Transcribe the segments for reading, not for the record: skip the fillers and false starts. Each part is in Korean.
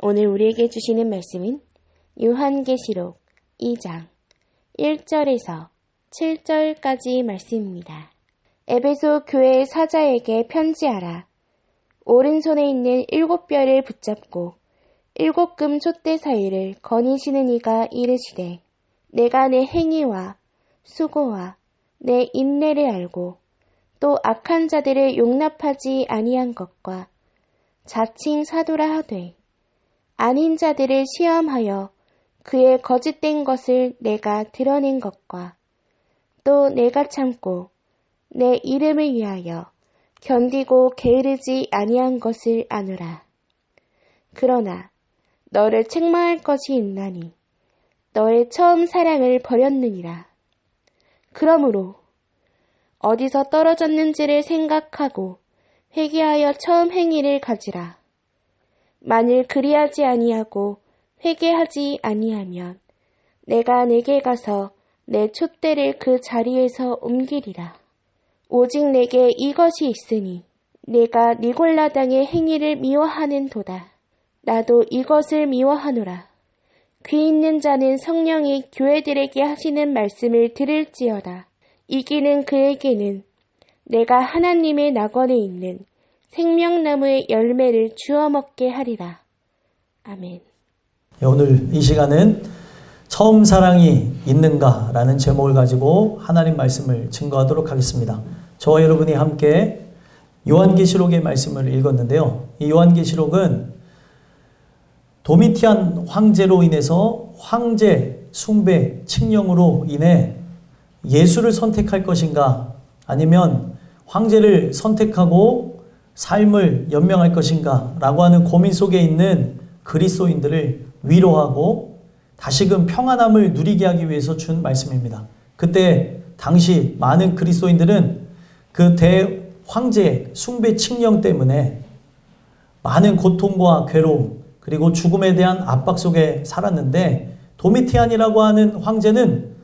오늘 우리에게 주시는 말씀은 요한계시록 2장 1절에서 7절까지 말씀입니다. 에베소 교회의 사자에게 편지하라. 오른손에 있는 7별을 붙잡고 7금 촛대 사이를 거니시는 이가 이르시되 내가 내 행위와 수고와 내 인내를 알고 또 악한 자들을 용납하지 아니한 것과 자칭 사도라 하되 아닌 자들을 시험하여 그의 거짓된 것을 내가 드러낸 것과 또 내가 참고 내 이름을 위하여 견디고 게으르지 아니한 것을 아노라. 그러나 너를 책망할 것이 있나니 너의 처음 사랑을 버렸느니라. 그러므로 어디서 떨어졌는지를 생각하고 회개하여 처음 행위를 가지라. 만일 그리하지 아니하고 회개하지 아니하면 내가 내게 가서 내 촛대를 그 자리에서 옮기리라. 오직 내게 이것이 있으니 내가 니골라당의 행위를 미워하는도다. 나도 이것을 미워하노라. 귀 있는 자는 성령이 교회들에게 하시는 말씀을 들을지어다. 이기는 그에게는 내가 하나님의 낙원에 있는 생명나무의 열매를 주워 먹게 하리라. 아멘. 오늘 이 시간은 처음 사랑이 있는가? 라는 제목을 가지고 하나님 말씀을 증거하도록 하겠습니다. 저와 여러분이 함께 요한계시록의 말씀을 읽었는데요. 이 요한계시록은 도미티안 황제로 인해서 황제 숭배 칙령으로 인해 예수를 선택할 것인가? 아니면 황제를 선택하고 삶을 연명할 것인가? 라고 하는 고민 속에 있는 그리스도인들을 위로하고 다시금 평안함을 누리게 하기 위해서 준 말씀입니다. 그때 당시 많은 그리스도인들은 그 대황제의 숭배 칙령 때문에 많은 고통과 괴로움 그리고 죽음에 대한 압박 속에 살았는데 도미티안이라고 하는 황제는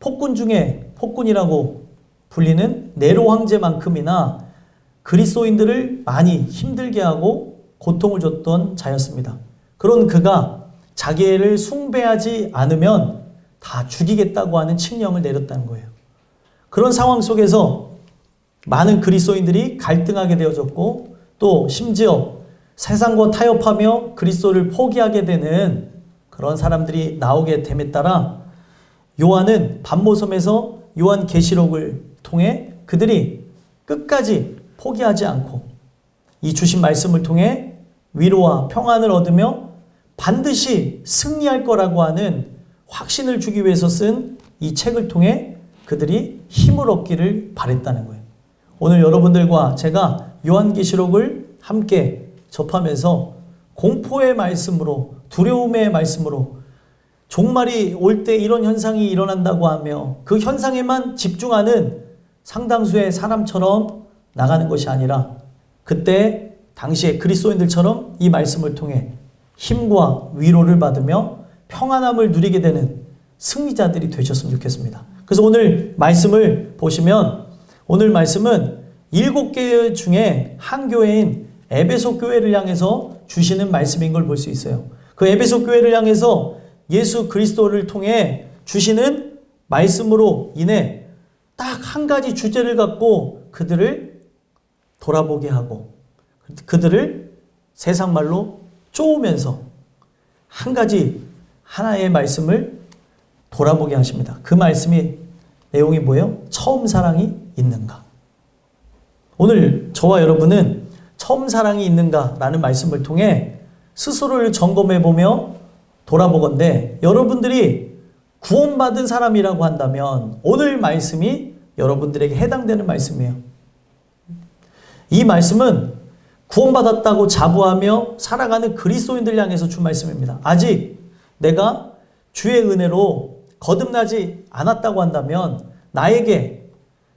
폭군 중에 폭군이라고 불리는 네로 황제만큼이나 그리스도인들을 많이 힘들게 하고 고통을 줬던 자였습니다. 그런 그가 자기를 숭배하지 않으면 다 죽이겠다고 하는 칙령을 내렸다는 거예요. 그런 상황 속에서 많은 그리스도인들이 갈등하게 되어졌고 또 심지어 세상과 타협하며 그리스도를 포기하게 되는 그런 사람들이 나오게 됨에 따라 요한은 반모섬에서 요한계시록을 통해 그들이 끝까지 포기하지 않고 이 주신 말씀을 통해 위로와 평안을 얻으며 반드시 승리할 거라고 하는 확신을 주기 위해서 쓴 이 책을 통해 그들이 힘을 얻기를 바랬다는 거예요. 오늘 여러분들과 제가 요한계시록을 함께 접하면서 공포의 말씀으로 두려움의 말씀으로 종말이 올 때 이런 현상이 일어난다고 하며 그 현상에만 집중하는 상당수의 사람처럼 나가는 것이 아니라 그때 당시의 그리스도인들처럼 이 말씀을 통해 힘과 위로를 받으며 평안함을 누리게 되는 승리자들이 되셨으면 좋겠습니다. 그래서 오늘 말씀을 보시면 오늘 말씀은 7교회 중에 한 교회인 에베소 교회를 향해서 주시는 말씀인 걸 볼 수 있어요. 그 에베소 교회를 향해서 예수 그리스도를 통해 주시는 말씀으로 인해 딱 한 가지 주제를 갖고 그들을 돌아보게 하고 그들을 세상 말로 쪼으면서 한 가지 하나의 말씀을 돌아보게 하십니다. 그 말씀이 내용이 뭐예요? 처음 사랑이 있는가? 오늘 저와 여러분은 처음 사랑이 있는가? 라는 말씀을 통해 스스로를 점검해 보며 돌아보건대 여러분들이 구원받은 사람이라고 한다면 오늘 말씀이 여러분들에게 해당되는 말씀이에요. 이 말씀은 구원받았다고 자부하며 살아가는 그리스도인들 향해서 준 말씀입니다. 아직 내가 주의 은혜로 거듭나지 않았다고 한다면 나에게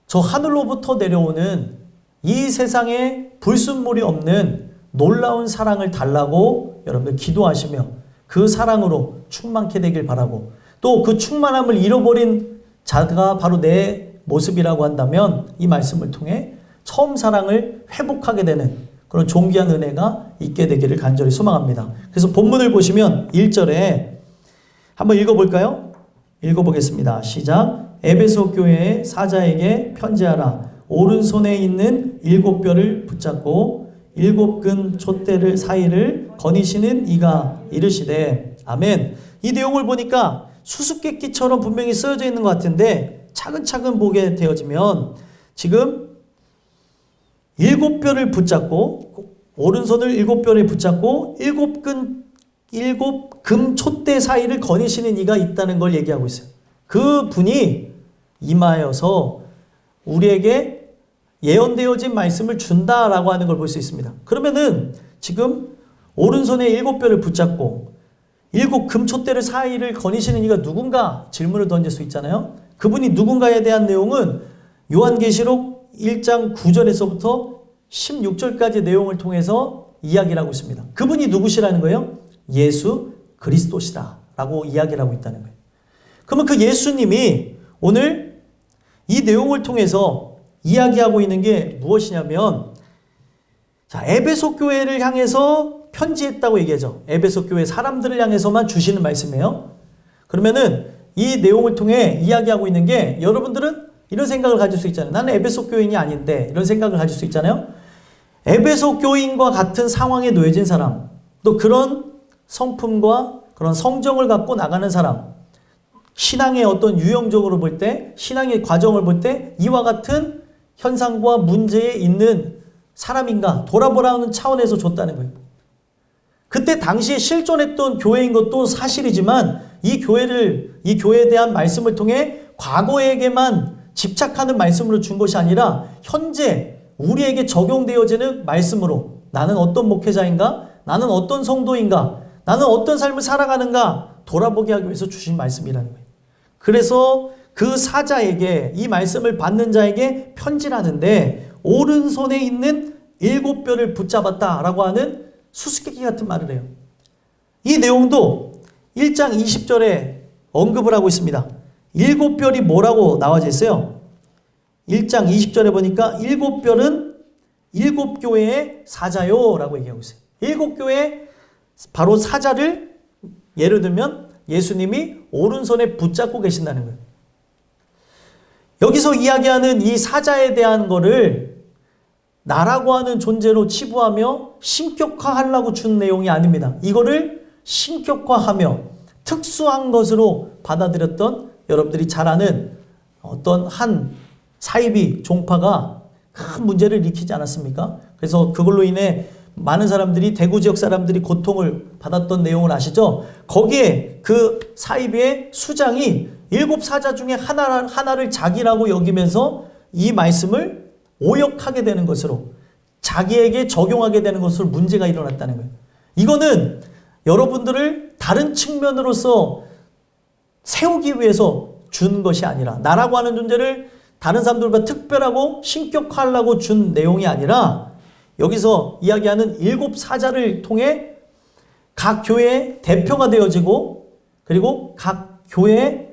저 하늘로부터 내려오는 이 세상에 불순물이 없는 놀라운 사랑을 달라고 여러분들 기도하시며 그 사랑으로 충만케 되길 바라고 또 그 충만함을 잃어버린 자가 바로 내 모습이라고 한다면 이 말씀을 통해 처음 사랑을 회복하게 되는 그런 존귀한 은혜가 있게 되기를 간절히 소망합니다. 그래서 본문을 보시면 1절에 한번 읽어볼까요? 읽어보겠습니다. 시작. 에베소 교회의 사자에게 편지하라. 오른손에 있는 7뼈를 붙잡고 7근 촛대를 사이를 거니시는 이가 이르시되 아멘. 이 내용을 보니까 수수께끼처럼 분명히 쓰여져 있는 것 같은데 차근차근 보게 되어지면 지금 7뼈를 붙잡고 오른손을 7뼈를 붙잡고 7금 촛대 사이를 거니시는 이가 있다는 걸 얘기하고 있어요. 그 분이 임하여서 우리에게 예언되어진 말씀을 준다라고 하는 걸 볼 수 있습니다. 그러면은 지금 오른손에 7뼈를 붙잡고 7금 촛대를 사이를 거니시는 이가 누군가 질문을 던질 수 있잖아요. 그분이 누군가에 대한 내용은 요한계시록 1장 9절에서부터 16절까지 내용을 통해서 이야기를 하고 있습니다. 그분이 누구시라는 거예요? 예수 그리스도시다 라고 이야기를 하고 있다는 거예요. 그러면 그 예수님이 오늘 이 내용을 통해서 이야기하고 있는 게 무엇이냐면 자, 에베소 교회를 향해서 편지했다고 얘기하죠. 에베소 교회 사람들을 향해서만 주시는 말씀이에요. 그러면은 이 내용을 통해 이야기하고 있는 게 여러분들은 이런 생각을 가질 수 있잖아요. 나는 에베소 교인이 아닌데 이런 생각을 가질 수 있잖아요. 에베소 교인과 같은 상황에 놓여진 사람, 또 그런 성품과 그런 성정을 갖고 나가는 사람, 신앙의 어떤 유형적으로 볼 때, 신앙의 과정을 볼 때 이와 같은 현상과 문제에 있는 사람인가 돌아보라는 차원에서 줬다는 거예요. 그때 당시에 실존했던 교회인 것도 사실이지만 이 교회에 대한 말씀을 통해 과거에게만 집착하는 말씀으로 준 것이 아니라 현재 우리에게 적용되어지는 말씀으로 나는 어떤 목회자인가? 나는 어떤 성도인가? 나는 어떤 삶을 살아가는가? 돌아보게 하기 위해서 주신 말씀이라는 거예요. 그래서 그 사자에게 이 말씀을 받는 자에게 편지를 하는데 오른손에 있는 7뼈를 붙잡았다라고 하는 수수께끼 같은 말을 해요. 이 내용도 1장 20절에 언급을 하고 있습니다. 7뼈이 뭐라고 나와져 있어요? 1장 20절에 보니까 7뼈는 7교회의 사자요 라고 얘기하고 있어요. 7교회 바로 사자를 예를 들면 예수님이 오른손에 붙잡고 계신다는 거예요. 여기서 이야기하는 이 사자에 대한 거를 나라고 하는 존재로 치부하며 신격화하려고 준 내용이 아닙니다. 이거를 신격화하며 특수한 것으로 받아들였던 여러분들이 잘 아는 어떤 한 사이비 종파가 큰 문제를 일으키지 않았습니까? 그래서 그걸로 인해 많은 사람들이 대구 지역 사람들이 고통을 받았던 내용을 아시죠? 거기에 그 사이비의 수장이 7사자 중에 하나를 자기라고 여기면서 이 말씀을 오역하게 되는 것으로 자기에게 적용하게 되는 것으로 문제가 일어났다는 거예요. 이거는 여러분들을 다른 측면으로서 세우기 위해서 준 것이 아니라 나라고 하는 존재를 다른 사람들보다 특별하고 신격화하려고 준 내용이 아니라 여기서 이야기하는 7사자를 통해 각 교회의 대표가 되어지고 그리고 각 교회의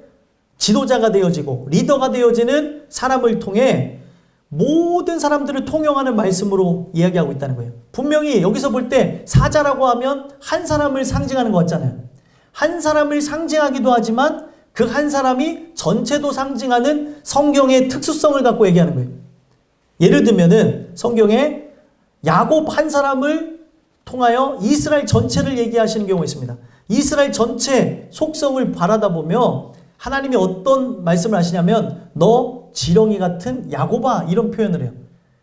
지도자가 되어지고 리더가 되어지는 사람을 통해 모든 사람들을 통용하는 말씀으로 이야기하고 있다는 거예요. 분명히 여기서 볼 때 사자라고 하면 한 사람을 상징하는 것 같잖아요. 한 사람을 상징하기도 하지만 그 한 사람이 전체도 상징하는 성경의 특수성을 갖고 얘기하는 거예요. 예를 들면은 성경에 야곱 한 사람을 통하여 이스라엘 전체를 얘기하시는 경우가 있습니다. 이스라엘 전체 속성을 바라다 보며 하나님이 어떤 말씀을 하시냐면 너 지렁이 같은 야곱아 이런 표현을 해요.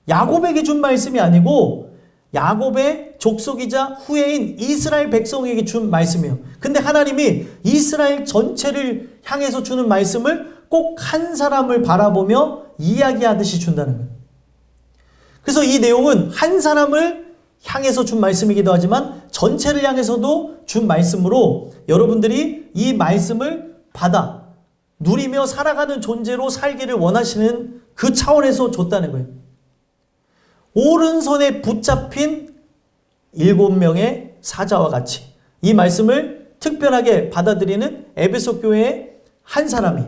야곱에게 준 말씀이 아니고 야곱의 족속이자 후예인 이스라엘 백성에게 준 말씀이에요. 근데 하나님이 이스라엘 전체를 향해서 주는 말씀을 꼭 한 사람을 바라보며 이야기하듯이 준다는 거예요. 그래서 이 내용은 한 사람을 향해서 준 말씀이기도 하지만 전체를 향해서도 준 말씀으로 여러분들이 이 말씀을 받아 누리며 살아가는 존재로 살기를 원하시는 그 차원에서 줬다는 거예요. 오른손에 붙잡힌 7명의 사자와 같이 이 말씀을 특별하게 받아들이는 에베소 교회의 한 사람이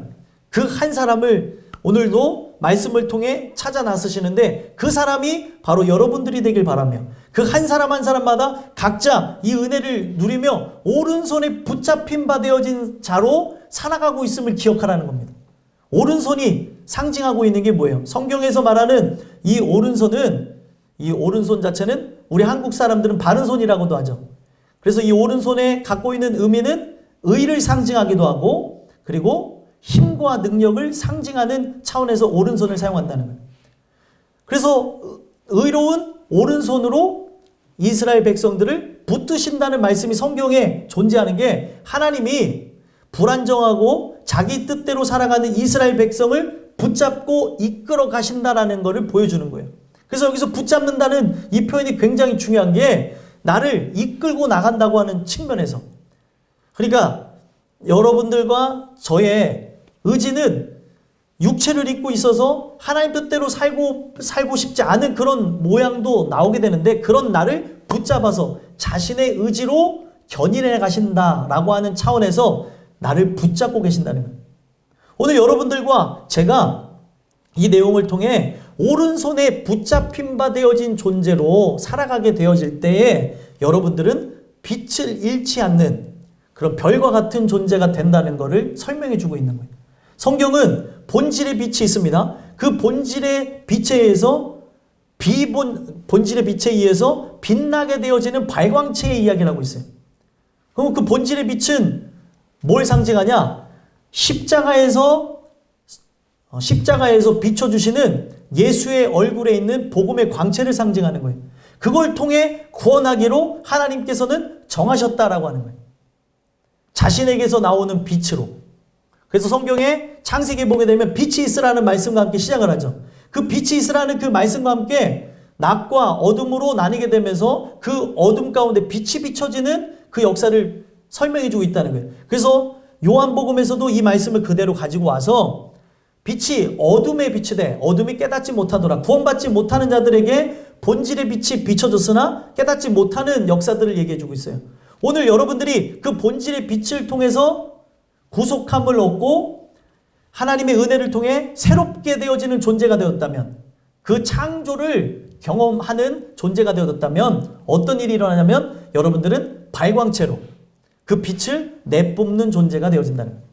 그 한 사람을 오늘도 말씀을 통해 찾아 나서시는데 그 사람이 바로 여러분들이 되길 바라며 그 한 사람 한 사람마다 각자 이 은혜를 누리며 오른손에 붙잡힌 바 되어진 자로 살아가고 있음을 기억하라는 겁니다. 오른손이 상징하고 있는 게 뭐예요? 성경에서 말하는 이 오른손 자체는 우리 한국 사람들은 바른 손이라고도 하죠. 그래서 이 오른손에 갖고 있는 의미는 의를 상징하기도 하고, 그리고 힘과 능력을 상징하는 차원에서 오른손을 사용한다는 거예요. 그래서 의로운 오른손으로 이스라엘 백성들을 붙드신다는 말씀이 성경에 존재하는 게, 하나님이 불안정하고 자기 뜻대로 살아가는 이스라엘 백성을 붙잡고 이끌어 가신다라는 것을 보여주는 거예요. 그래서 여기서 붙잡는다는 이 표현이 굉장히 중요한 게, 나를 이끌고 나간다고 하는 측면에서. 그러니까 여러분들과 저의 의지는 육체를 입고 있어서 하나님 뜻대로 살고 싶지 않은 그런 모양도 나오게 되는데, 그런 나를 붙잡아서 자신의 의지로 견인해 가신다라고 하는 차원에서 나를 붙잡고 계신다는 거예요. 오늘 여러분들과 제가 이 내용을 통해 오른손에 붙잡힌 바 되어진 존재로 살아가게 되어질 때에 여러분들은 빛을 잃지 않는 그런 별과 같은 존재가 된다는 것을 설명해 주고 있는 거예요. 성경은 본질의 빛이 있습니다. 그 본질의 빛에 의해서 본질의 빛에 의해서 빛나게 되어지는 발광체의 이야기를 하고 있어요. 그럼 그 본질의 빛은 뭘 상징하냐? 십자가에서 비춰주시는 예수의 얼굴에 있는 복음의 광채를 상징하는 거예요. 그걸 통해 구원하기로 하나님께서는 정하셨다라고 하는 거예요. 자신에게서 나오는 빛으로. 그래서 성경에 창세기에 보게 되면 빛이 있으라는 말씀과 함께 시작을 하죠. 그 빛이 있으라는 그 말씀과 함께 낮과 어둠으로 나뉘게 되면서 그 어둠 가운데 빛이 비춰지는 그 역사를 설명해 주고 있다는 거예요. 그래서 요한복음에서도 이 말씀을 그대로 가지고 와서 빛이 어둠에 비치되 어둠이 깨닫지 못하더라. 구원받지 못하는 자들에게 본질의 빛이 비춰졌으나 깨닫지 못하는 역사들을 얘기해 주고 있어요. 오늘 여러분들이 그 본질의 빛을 통해서 구속함을 얻고 하나님의 은혜를 통해 새롭게 되어지는 존재가 되었다면, 그 창조를 경험하는 존재가 되었다면 어떤 일이 일어나냐면 여러분들은 발광체로 그 빛을 내뿜는 존재가 되어진다는 거예요.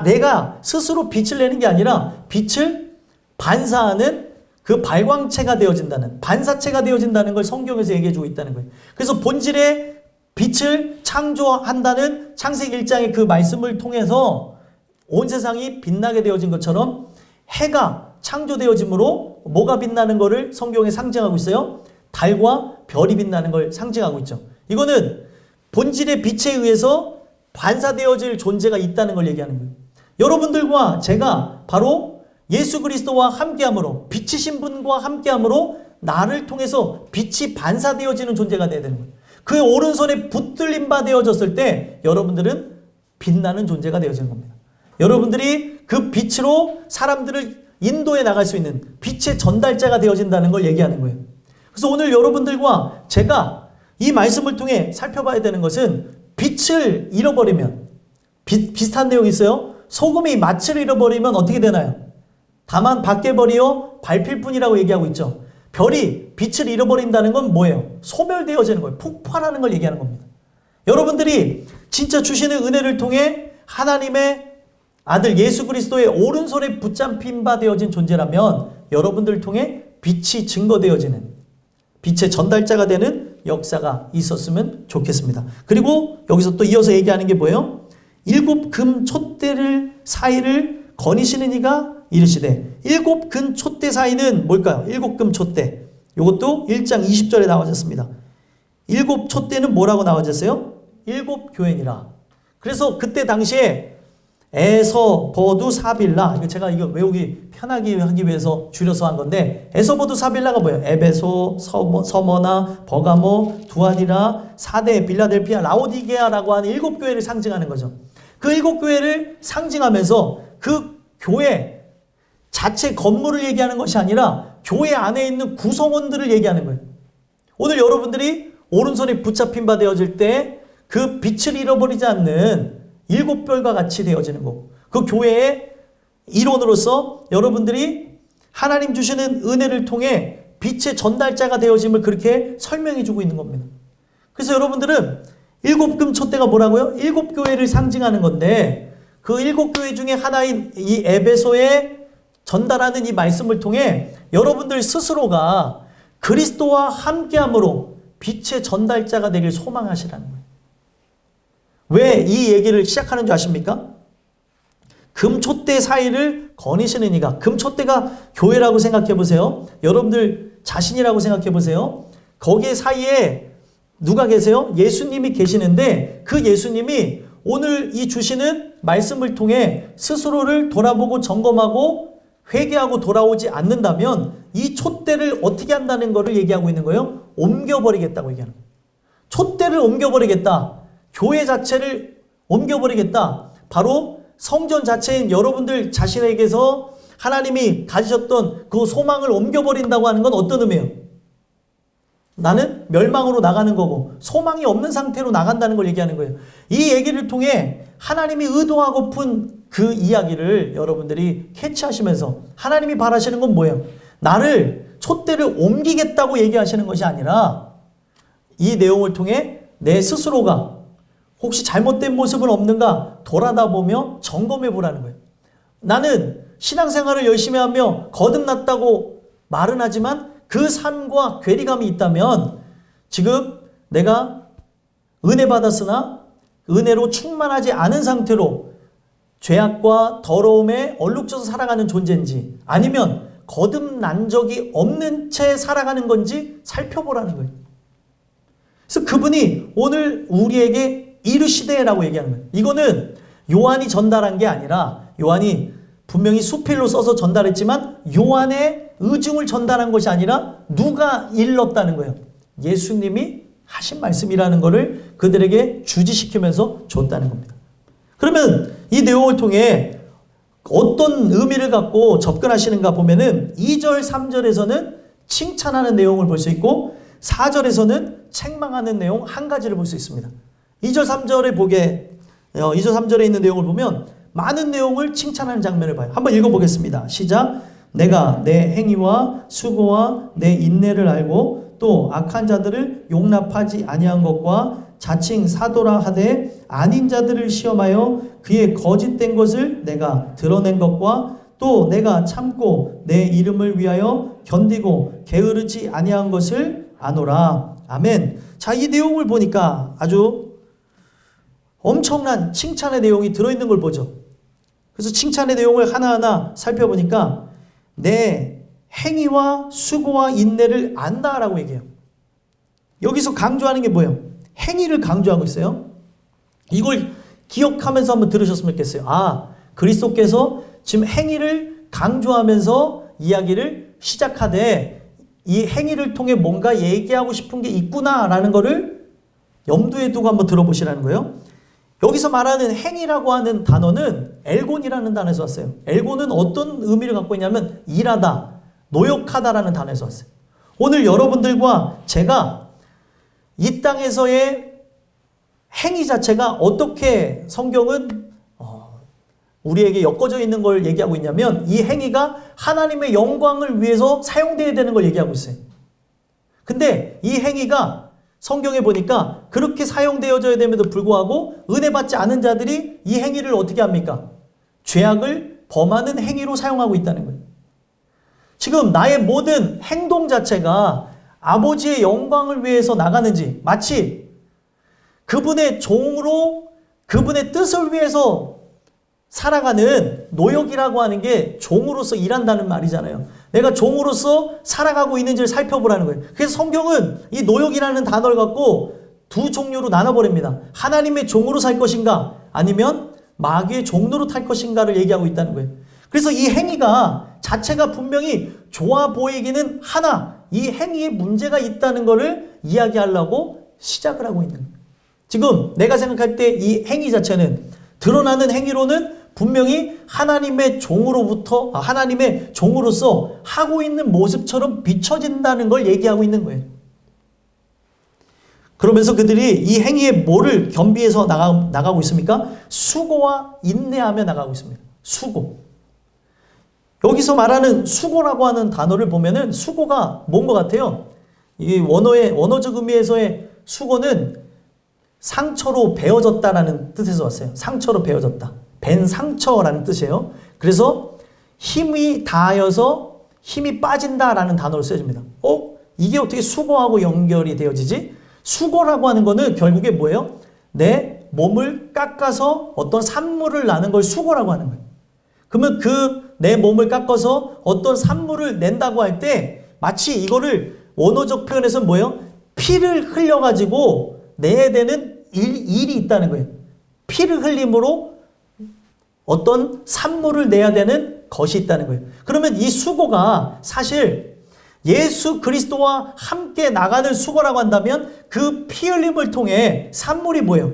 내가 스스로 빛을 내는 게 아니라 빛을 반사하는 그 발광체가 되어진다는, 반사체가 되어진다는 걸 성경에서 얘기해 주고 있다는 거예요. 그래서 본질의 빛을 창조한다는 창세기 1장의 그 말씀을 통해서 온 세상이 빛나게 되어진 것처럼 해가 창조되어짐으로 뭐가 빛나는 것을 성경에 상징하고 있어요? 달과 별이 빛나는 걸 상징하고 있죠. 이거는 본질의 빛에 의해서 반사되어질 존재가 있다는 걸 얘기하는 거예요. 여러분들과 제가 바로 예수 그리스도와 함께함으로, 빛이신 분과 함께함으로 나를 통해서 빛이 반사되어지는 존재가 되어야 되는 거예요. 그의 오른손에 붙들림 바 되어졌을 때 여러분들은 빛나는 존재가 되어지는 겁니다. 여러분들이 그 빛으로 사람들을 인도해 나갈 수 있는 빛의 전달자가 되어진다는 걸 얘기하는 거예요. 그래서 오늘 여러분들과 제가 이 말씀을 통해 살펴봐야 되는 것은, 빛을 잃어버리면, 비슷한 내용이 있어요. 소금이 맛을 잃어버리면 어떻게 되나요? 다만 밖에 버리어 밟힐 뿐이라고 얘기하고 있죠. 별이 빛을 잃어버린다는 건 뭐예요? 소멸되어지는 거예요. 폭발하는 걸 얘기하는 겁니다. 여러분들이 진짜 주시는 은혜를 통해 하나님의 아들 예수 그리스도의 오른손에 붙잡힌 바 되어진 존재라면 여러분들을 통해 빛이 증거되어지는, 빛의 전달자가 되는 역사가 있었으면 좋겠습니다. 그리고 여기서 또 이어서 얘기하는 게 뭐예요? 7 금 촛대를 사이를 거니시는 이가 이르시되, 7 금 촛대 사이는 뭘까요? 7 금 촛대. 이것도 1장 20절에 나와졌습니다. 7 촛대는 뭐라고 나와졌어요? 7 교회니라. 그래서 그때 당시에 에서버두 사빌라, 이거 제가 이거 외우기 편하게 하기 위해서 줄여서 한 건데, 에서버두 사빌라가 뭐예요? 에베소, 서머나, 버가모, 두아디라, 사대, 빌라델피아, 라오디게아라고 하는 7 교회를 상징하는 거죠. 그 7 교회를 상징하면서 그 교회 자체 건물을 얘기하는 것이 아니라 교회 안에 있는 구성원들을 얘기하는 거예요. 오늘 여러분들이 오른손에 붙잡힌 바 되어질 때 그 빛을 잃어버리지 않는 7별과 같이 되어지는 거고, 그 교회의 일원으로서 여러분들이 하나님 주시는 은혜를 통해 빛의 전달자가 되어짐을 그렇게 설명해 주고 있는 겁니다. 그래서 여러분들은 일곱 금촛대가 뭐라고요? 일곱 교회를 상징하는 건데 그 일곱 교회 중에 하나인 이 에베소에 전달하는 이 말씀을 통해 여러분들 스스로가 그리스도와 함께함으로 빛의 전달자가 되길 소망하시라는 거예요. 왜 이 얘기를 시작하는 줄 아십니까? 금촛대 사이를 거니시는 이가, 금촛대가 교회라고 생각해 보세요. 여러분들 자신이라고 생각해 보세요. 거기에 사이에 누가 계세요? 예수님이 계시는데 그 예수님이 오늘 이 주시는 말씀을 통해 스스로를 돌아보고 점검하고 회개하고 돌아오지 않는다면 이 촛대를 어떻게 한다는 것을 얘기하고 있는 거예요? 옮겨버리겠다고 얘기하는 거예요. 촛대를 옮겨버리겠다. 교회 자체를 옮겨버리겠다. 바로 성전 자체인 여러분들 자신에게서 하나님이 가지셨던 그 소망을 옮겨버린다고 하는 건 어떤 의미예요? 나는 멸망으로 나가는 거고 소망이 없는 상태로 나간다는 걸 얘기하는 거예요. 이 얘기를 통해 하나님이 의도하고픈 그 이야기를 여러분들이 캐치하시면서 하나님이 바라시는 건 뭐예요? 나를 촛대를 옮기겠다고 얘기하시는 것이 아니라 이 내용을 통해 내 스스로가 혹시 잘못된 모습은 없는가 돌아다보며 점검해 보라는 거예요. 나는 신앙생활을 열심히 하며 거듭났다고 말은 하지만 그 삶과 괴리감이 있다면 지금 내가 은혜 받았으나 은혜로 충만하지 않은 상태로 죄악과 더러움에 얼룩져서 살아가는 존재인지 아니면 거듭난 적이 없는 채 살아가는 건지 살펴보라는 거예요. 그래서 그분이 오늘 우리에게 이르시되라고 얘기하는 거예요. 이거는 요한이 전달한 게 아니라 요한이 분명히 수필로 써서 전달했지만 요한의 의중을 전달한 것이 아니라 누가 일렀다는 거예요. 예수님이 하신 말씀이라는 것을 그들에게 주지시키면서 줬다는 겁니다. 그러면 이 내용을 통해 어떤 의미를 갖고 접근하시는가 보면은 2절, 3절에서는 칭찬하는 내용을 볼 수 있고 4절에서는 책망하는 내용 한 가지를 볼 수 있습니다. 2절, 3절에 있는 내용을 보면 많은 내용을 칭찬하는 장면을 봐요. 한번 읽어보겠습니다. 시작. 내가 내 행위와 수고와 내 인내를 알고 또 악한 자들을 용납하지 아니한 것과 자칭 사도라 하되 아닌 자들을 시험하여 그의 거짓된 것을 내가 드러낸 것과 또 내가 참고 내 이름을 위하여 견디고 게으르지 아니한 것을 아노라. 아멘. 자, 이 내용을 보니까 아주 엄청난 칭찬의 내용이 들어있는 걸 보죠. 그래서 칭찬의 내용을 하나하나 살펴보니까 내 행위와 수고와 인내를 안다라고 얘기해요. 여기서 강조하는 게 뭐예요? 행위를 강조하고 있어요. 이걸 기억하면서 한번 들으셨으면 좋겠어요. 아, 그리스도께서 지금 행위를 강조하면서 이야기를 시작하되 이 행위를 통해 뭔가 얘기하고 싶은 게 있구나라는 거를 염두에 두고 한번 들어보시라는 거예요. 여기서 말하는 행위라고 하는 단어는 엘곤이라는 단어에서 왔어요. 엘곤은 어떤 의미를 갖고 있냐면 일하다, 노역하다라는 단어에서 왔어요. 오늘 여러분들과 제가 이 땅에서의 행위 자체가 어떻게 성경은 우리에게 엮어져 있는 걸 얘기하고 있냐면 이 행위가 하나님의 영광을 위해서 사용되어야 되는 걸 얘기하고 있어요. 근데 이 행위가 성경에 보니까 그렇게 사용되어져야 됨에도 불구하고 은혜 받지 않은 자들이 이 행위를 어떻게 합니까? 죄악을 범하는 행위로 사용하고 있다는 거예요. 지금 나의 모든 행동 자체가 아버지의 영광을 위해서 나가는지 마치 그분의 종으로 그분의 뜻을 위해서 살아가는 노역이라고 하는 게 종으로서 일한다는 말이잖아요. 내가 종으로서 살아가고 있는지를 살펴보라는 거예요. 그래서 성경은 이 노역이라는 단어를 갖고 두 종류로 나눠버립니다. 하나님의 종으로 살 것인가 아니면 마귀의 종로로 탈 것인가를 얘기하고 있다는 거예요. 그래서 이 행위가 자체가 분명히 좋아 보이기는 하나 이 행위에 문제가 있다는 것을 이야기하려고 시작을 하고 있는 거예요. 지금 내가 생각할 때 이 행위 자체는 드러나는 행위로는 분명히 하나님의 종으로서 하고 있는 모습처럼 비춰진다는 걸 얘기하고 있는 거예요. 그러면서 그들이 이 행위에 뭐를 겸비해서 나가고 있습니까? 수고와 인내하며 나가고 있습니다. 수고. 여기서 말하는 수고라고 하는 단어를 보면은 수고가 뭔 것 같아요? 이 원어적 의미에서의 수고는 상처로 베어졌다라는 뜻에서 왔어요. 상처로 베어졌다. 벤 상처라는 뜻이에요. 그래서 힘이 다하여서 힘이 빠진다라는 단어로 쓰여집니다. 이게 어떻게 수고하고 연결이 되어지지? 수고라고 하는 거는 결국에 뭐예요? 내 몸을 깎아서 어떤 산물을 나는 걸 수고라고 하는 거예요. 그러면 내 몸을 깎아서 어떤 산물을 낸다고 할 때 마치 이거를 원어적 표현에서는 뭐예요? 피를 흘려가지고 내야 되는 일이 있다는 거예요. 피를 흘림으로 어떤 산물을 내야 되는 것이 있다는 거예요. 그러면 이 수고가 사실 예수 그리스도와 함께 나가는 수고라고 한다면 그 피 흘림을 통해 산물이 뭐예요?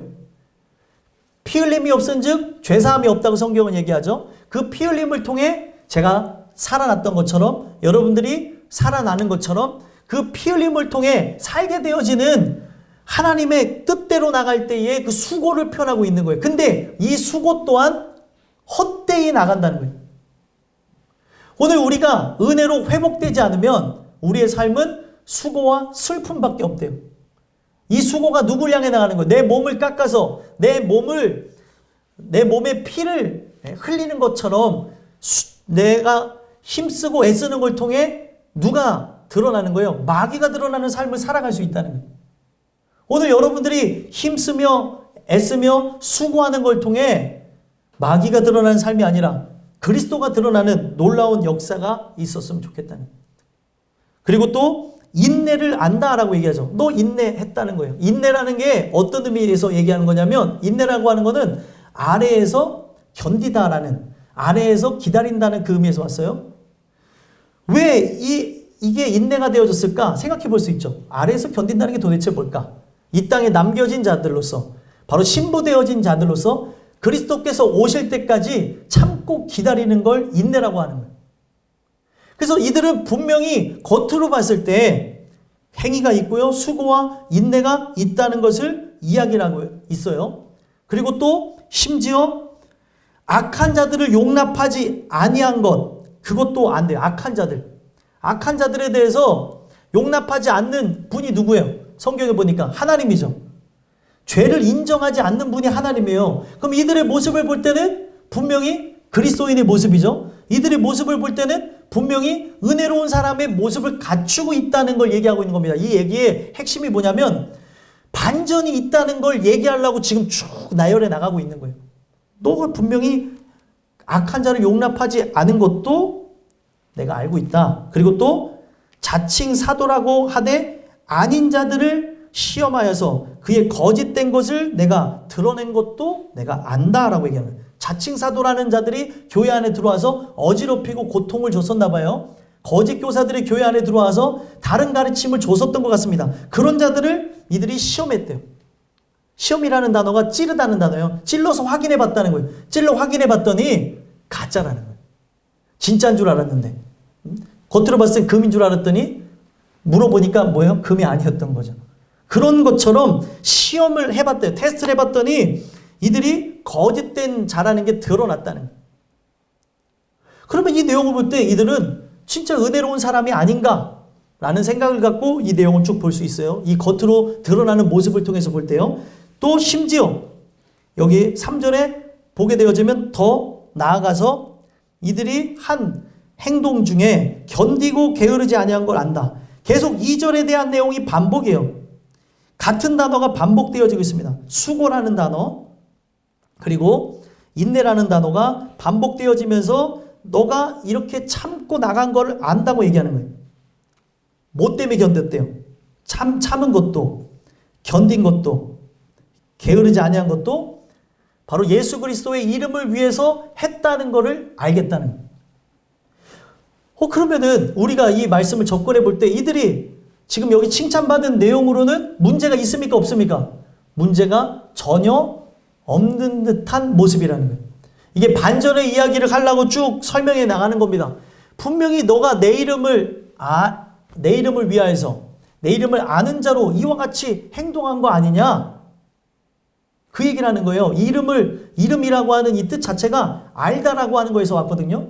피 흘림이 없은즉 죄사함이 없다고 성경은 얘기하죠. 그 피 흘림을 통해 제가 살아났던 것처럼 여러분들이 살아나는 것처럼 그 피 흘림을 통해 살게 되어지는 하나님의 뜻대로 나갈 때에 그 수고를 표현하고 있는 거예요. 근데 이 수고 또한 헛되이 나간다는 거예요. 오늘 우리가 은혜로 회복되지 않으면 우리의 삶은 수고와 슬픔밖에 없대요. 이 수고가 누구를 향해 나가는 거예요? 내 몸을 깎아서 내 몸의 피를 흘리는 것처럼 내가 힘쓰고 애쓰는 걸 통해 누가 드러나는 거예요? 마귀가 드러나는 삶을 살아갈 수 있다는 거예요. 오늘 여러분들이 힘쓰며 애쓰며 수고하는 걸 통해 마귀가 드러나는 삶이 아니라 그리스도가 드러나는 놀라운 역사가 있었으면 좋겠다는 거예요. 그리고 또 인내를 안다라고 얘기하죠. 너 인내했다는 거예요. 인내라는 게 어떤 의미에서 얘기하는 거냐면 인내라고 하는 거는 아래에서 견디다라는 아래에서 기다린다는 그 의미에서 왔어요. 왜 이게 인내가 되어졌을까 생각해 볼 수 있죠. 아래에서 견딘다는 게 도대체 뭘까? 이 땅에 남겨진 자들로서 바로 신부되어진 자들로서 그리스도께서 오실 때까지 참고 기다리는 걸 인내라고 하는 거예요. 그래서 이들은 분명히 겉으로 봤을 때 행위가 있고요. 수고와 인내가 있다는 것을 이야기하고 있어요. 그리고 또 심지어 악한 자들을 용납하지 아니한 것 그것도 안 돼요. 악한 자들에 대해서 용납하지 않는 분이 누구예요? 성경에 보니까 하나님이죠. 죄를 인정하지 않는 분이 하나님이에요. 그럼 이들의 모습을 볼 때는 분명히 그리스도인의 모습이죠. 이들의 모습을 볼 때는 분명히 은혜로운 사람의 모습을 갖추고 있다는 걸 얘기하고 있는 겁니다. 이 얘기의 핵심이 뭐냐면 반전이 있다는 걸 얘기하려고 지금 쭉 나열해 나가고 있는 거예요. 너가 분명히 악한 자를 용납하지 않은 것도 내가 알고 있다. 그리고 또 자칭 사도라고 하되 아닌 자들을 시험하여서 그의 거짓된 것을 내가 드러낸 것도 내가 안다라고 얘기하는 거예요. 자칭 사도라는 자들이 교회 안에 들어와서 어지럽히고 고통을 줬었나 봐요. 거짓 교사들이 교회 안에 들어와서 다른 가르침을 줬었던 것 같습니다. 그런 자들을 이들이 시험했대요. 시험이라는 단어가 찌르다는 단어예요. 찔러서 확인해 봤다는 거예요. 찔러 확인해 봤더니 가짜라는 거예요. 진짜인 줄 알았는데 겉으로 봤을 땐 금인 줄 알았더니 물어보니까 뭐예요? 금이 아니었던 거죠. 그런 것처럼 시험을 해봤대요. 테스트를 해봤더니 이들이 거짓된 자라는 게 드러났다는 거예요. 그러면 이 내용을 볼 때 이들은 진짜 은혜로운 사람이 아닌가 라는 생각을 갖고 이 내용을 쭉 볼 수 있어요. 이 겉으로 드러나는 모습을 통해서 볼 때요. 또 심지어 여기 3절에 보게 되어지면 더 나아가서 이들이 한 행동 중에 견디고 게으르지 아니한 걸 안다. 계속 2절에 대한 내용이 반복이에요. 같은 단어가 반복되어지고 있습니다. 수고라는 단어 그리고 인내라는 단어가 반복되어지면서 너가 이렇게 참고 나간 걸 안다고 얘기하는 거예요. 뭐 때문에 견뎠대요? 참은 것도 견딘 것도 게으르지 아니한 것도 바로 예수 그리스도의 이름을 위해서 했다는 것을 알겠다는 거예요. 그러면은 우리가 이 말씀을 접근해 볼 때 이들이 지금 여기 칭찬받은 내용으로는 문제가 있습니까? 없습니까? 문제가 전혀 없는 듯한 모습이라는 거예요. 이게 반전의 이야기를 하려고 쭉 설명해 나가는 겁니다. 분명히 너가 내 이름을 위하여서 내 이름을 아는 자로 이와 같이 행동한 거 아니냐? 그 얘기를 하는 거예요. 이름이라고 하는 이 뜻 자체가 알다라고 하는 거에서 왔거든요.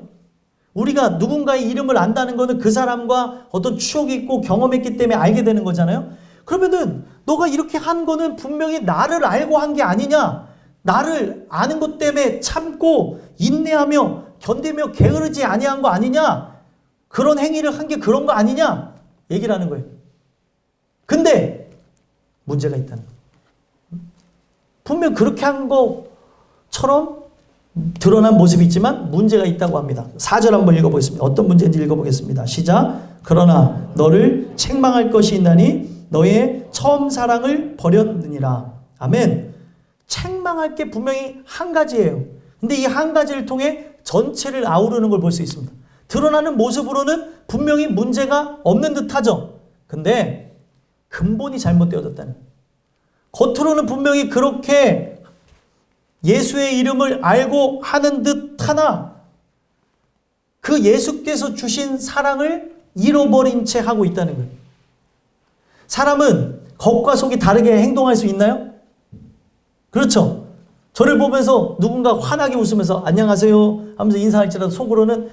우리가 누군가의 이름을 안다는 것은 그 사람과 어떤 추억이 있고 경험했기 때문에 알게 되는 거잖아요. 그러면은 너가 이렇게 한 거는 분명히 나를 알고 한 게 아니냐? 나를 아는 것 때문에 참고 인내하며 견디며 게으르지 아니한 거 아니냐? 그런 행위를 한 게 그런 거 아니냐? 얘기를 하는 거예요. 근데 문제가 있다는 거예요. 분명 그렇게 한 것처럼 드러난 모습이 있지만 문제가 있다고 합니다. 4절 한번 읽어보겠습니다. 어떤 문제인지 읽어보겠습니다. 시작. 그러나 너를 책망할 것이 있나니 너의 처음 사랑을 버렸느니라. 아멘. 책망할 게 분명히 한 가지예요. 근데 이 한 가지를 통해 전체를 아우르는 걸 볼 수 있습니다. 드러나는 모습으로는 분명히 문제가 없는 듯 하죠. 근데 근본이 잘못되어졌다는 거예요. 겉으로는 분명히 그렇게 예수의 이름을 알고 하는 듯 하나 그 예수께서 주신 사랑을 잃어버린 채 하고 있다는 거예요. 사람은 겉과 속이 다르게 행동할 수 있나요? 그렇죠. 저를 보면서 누군가 환하게 웃으면서 안녕하세요 하면서 인사할지라도 속으로는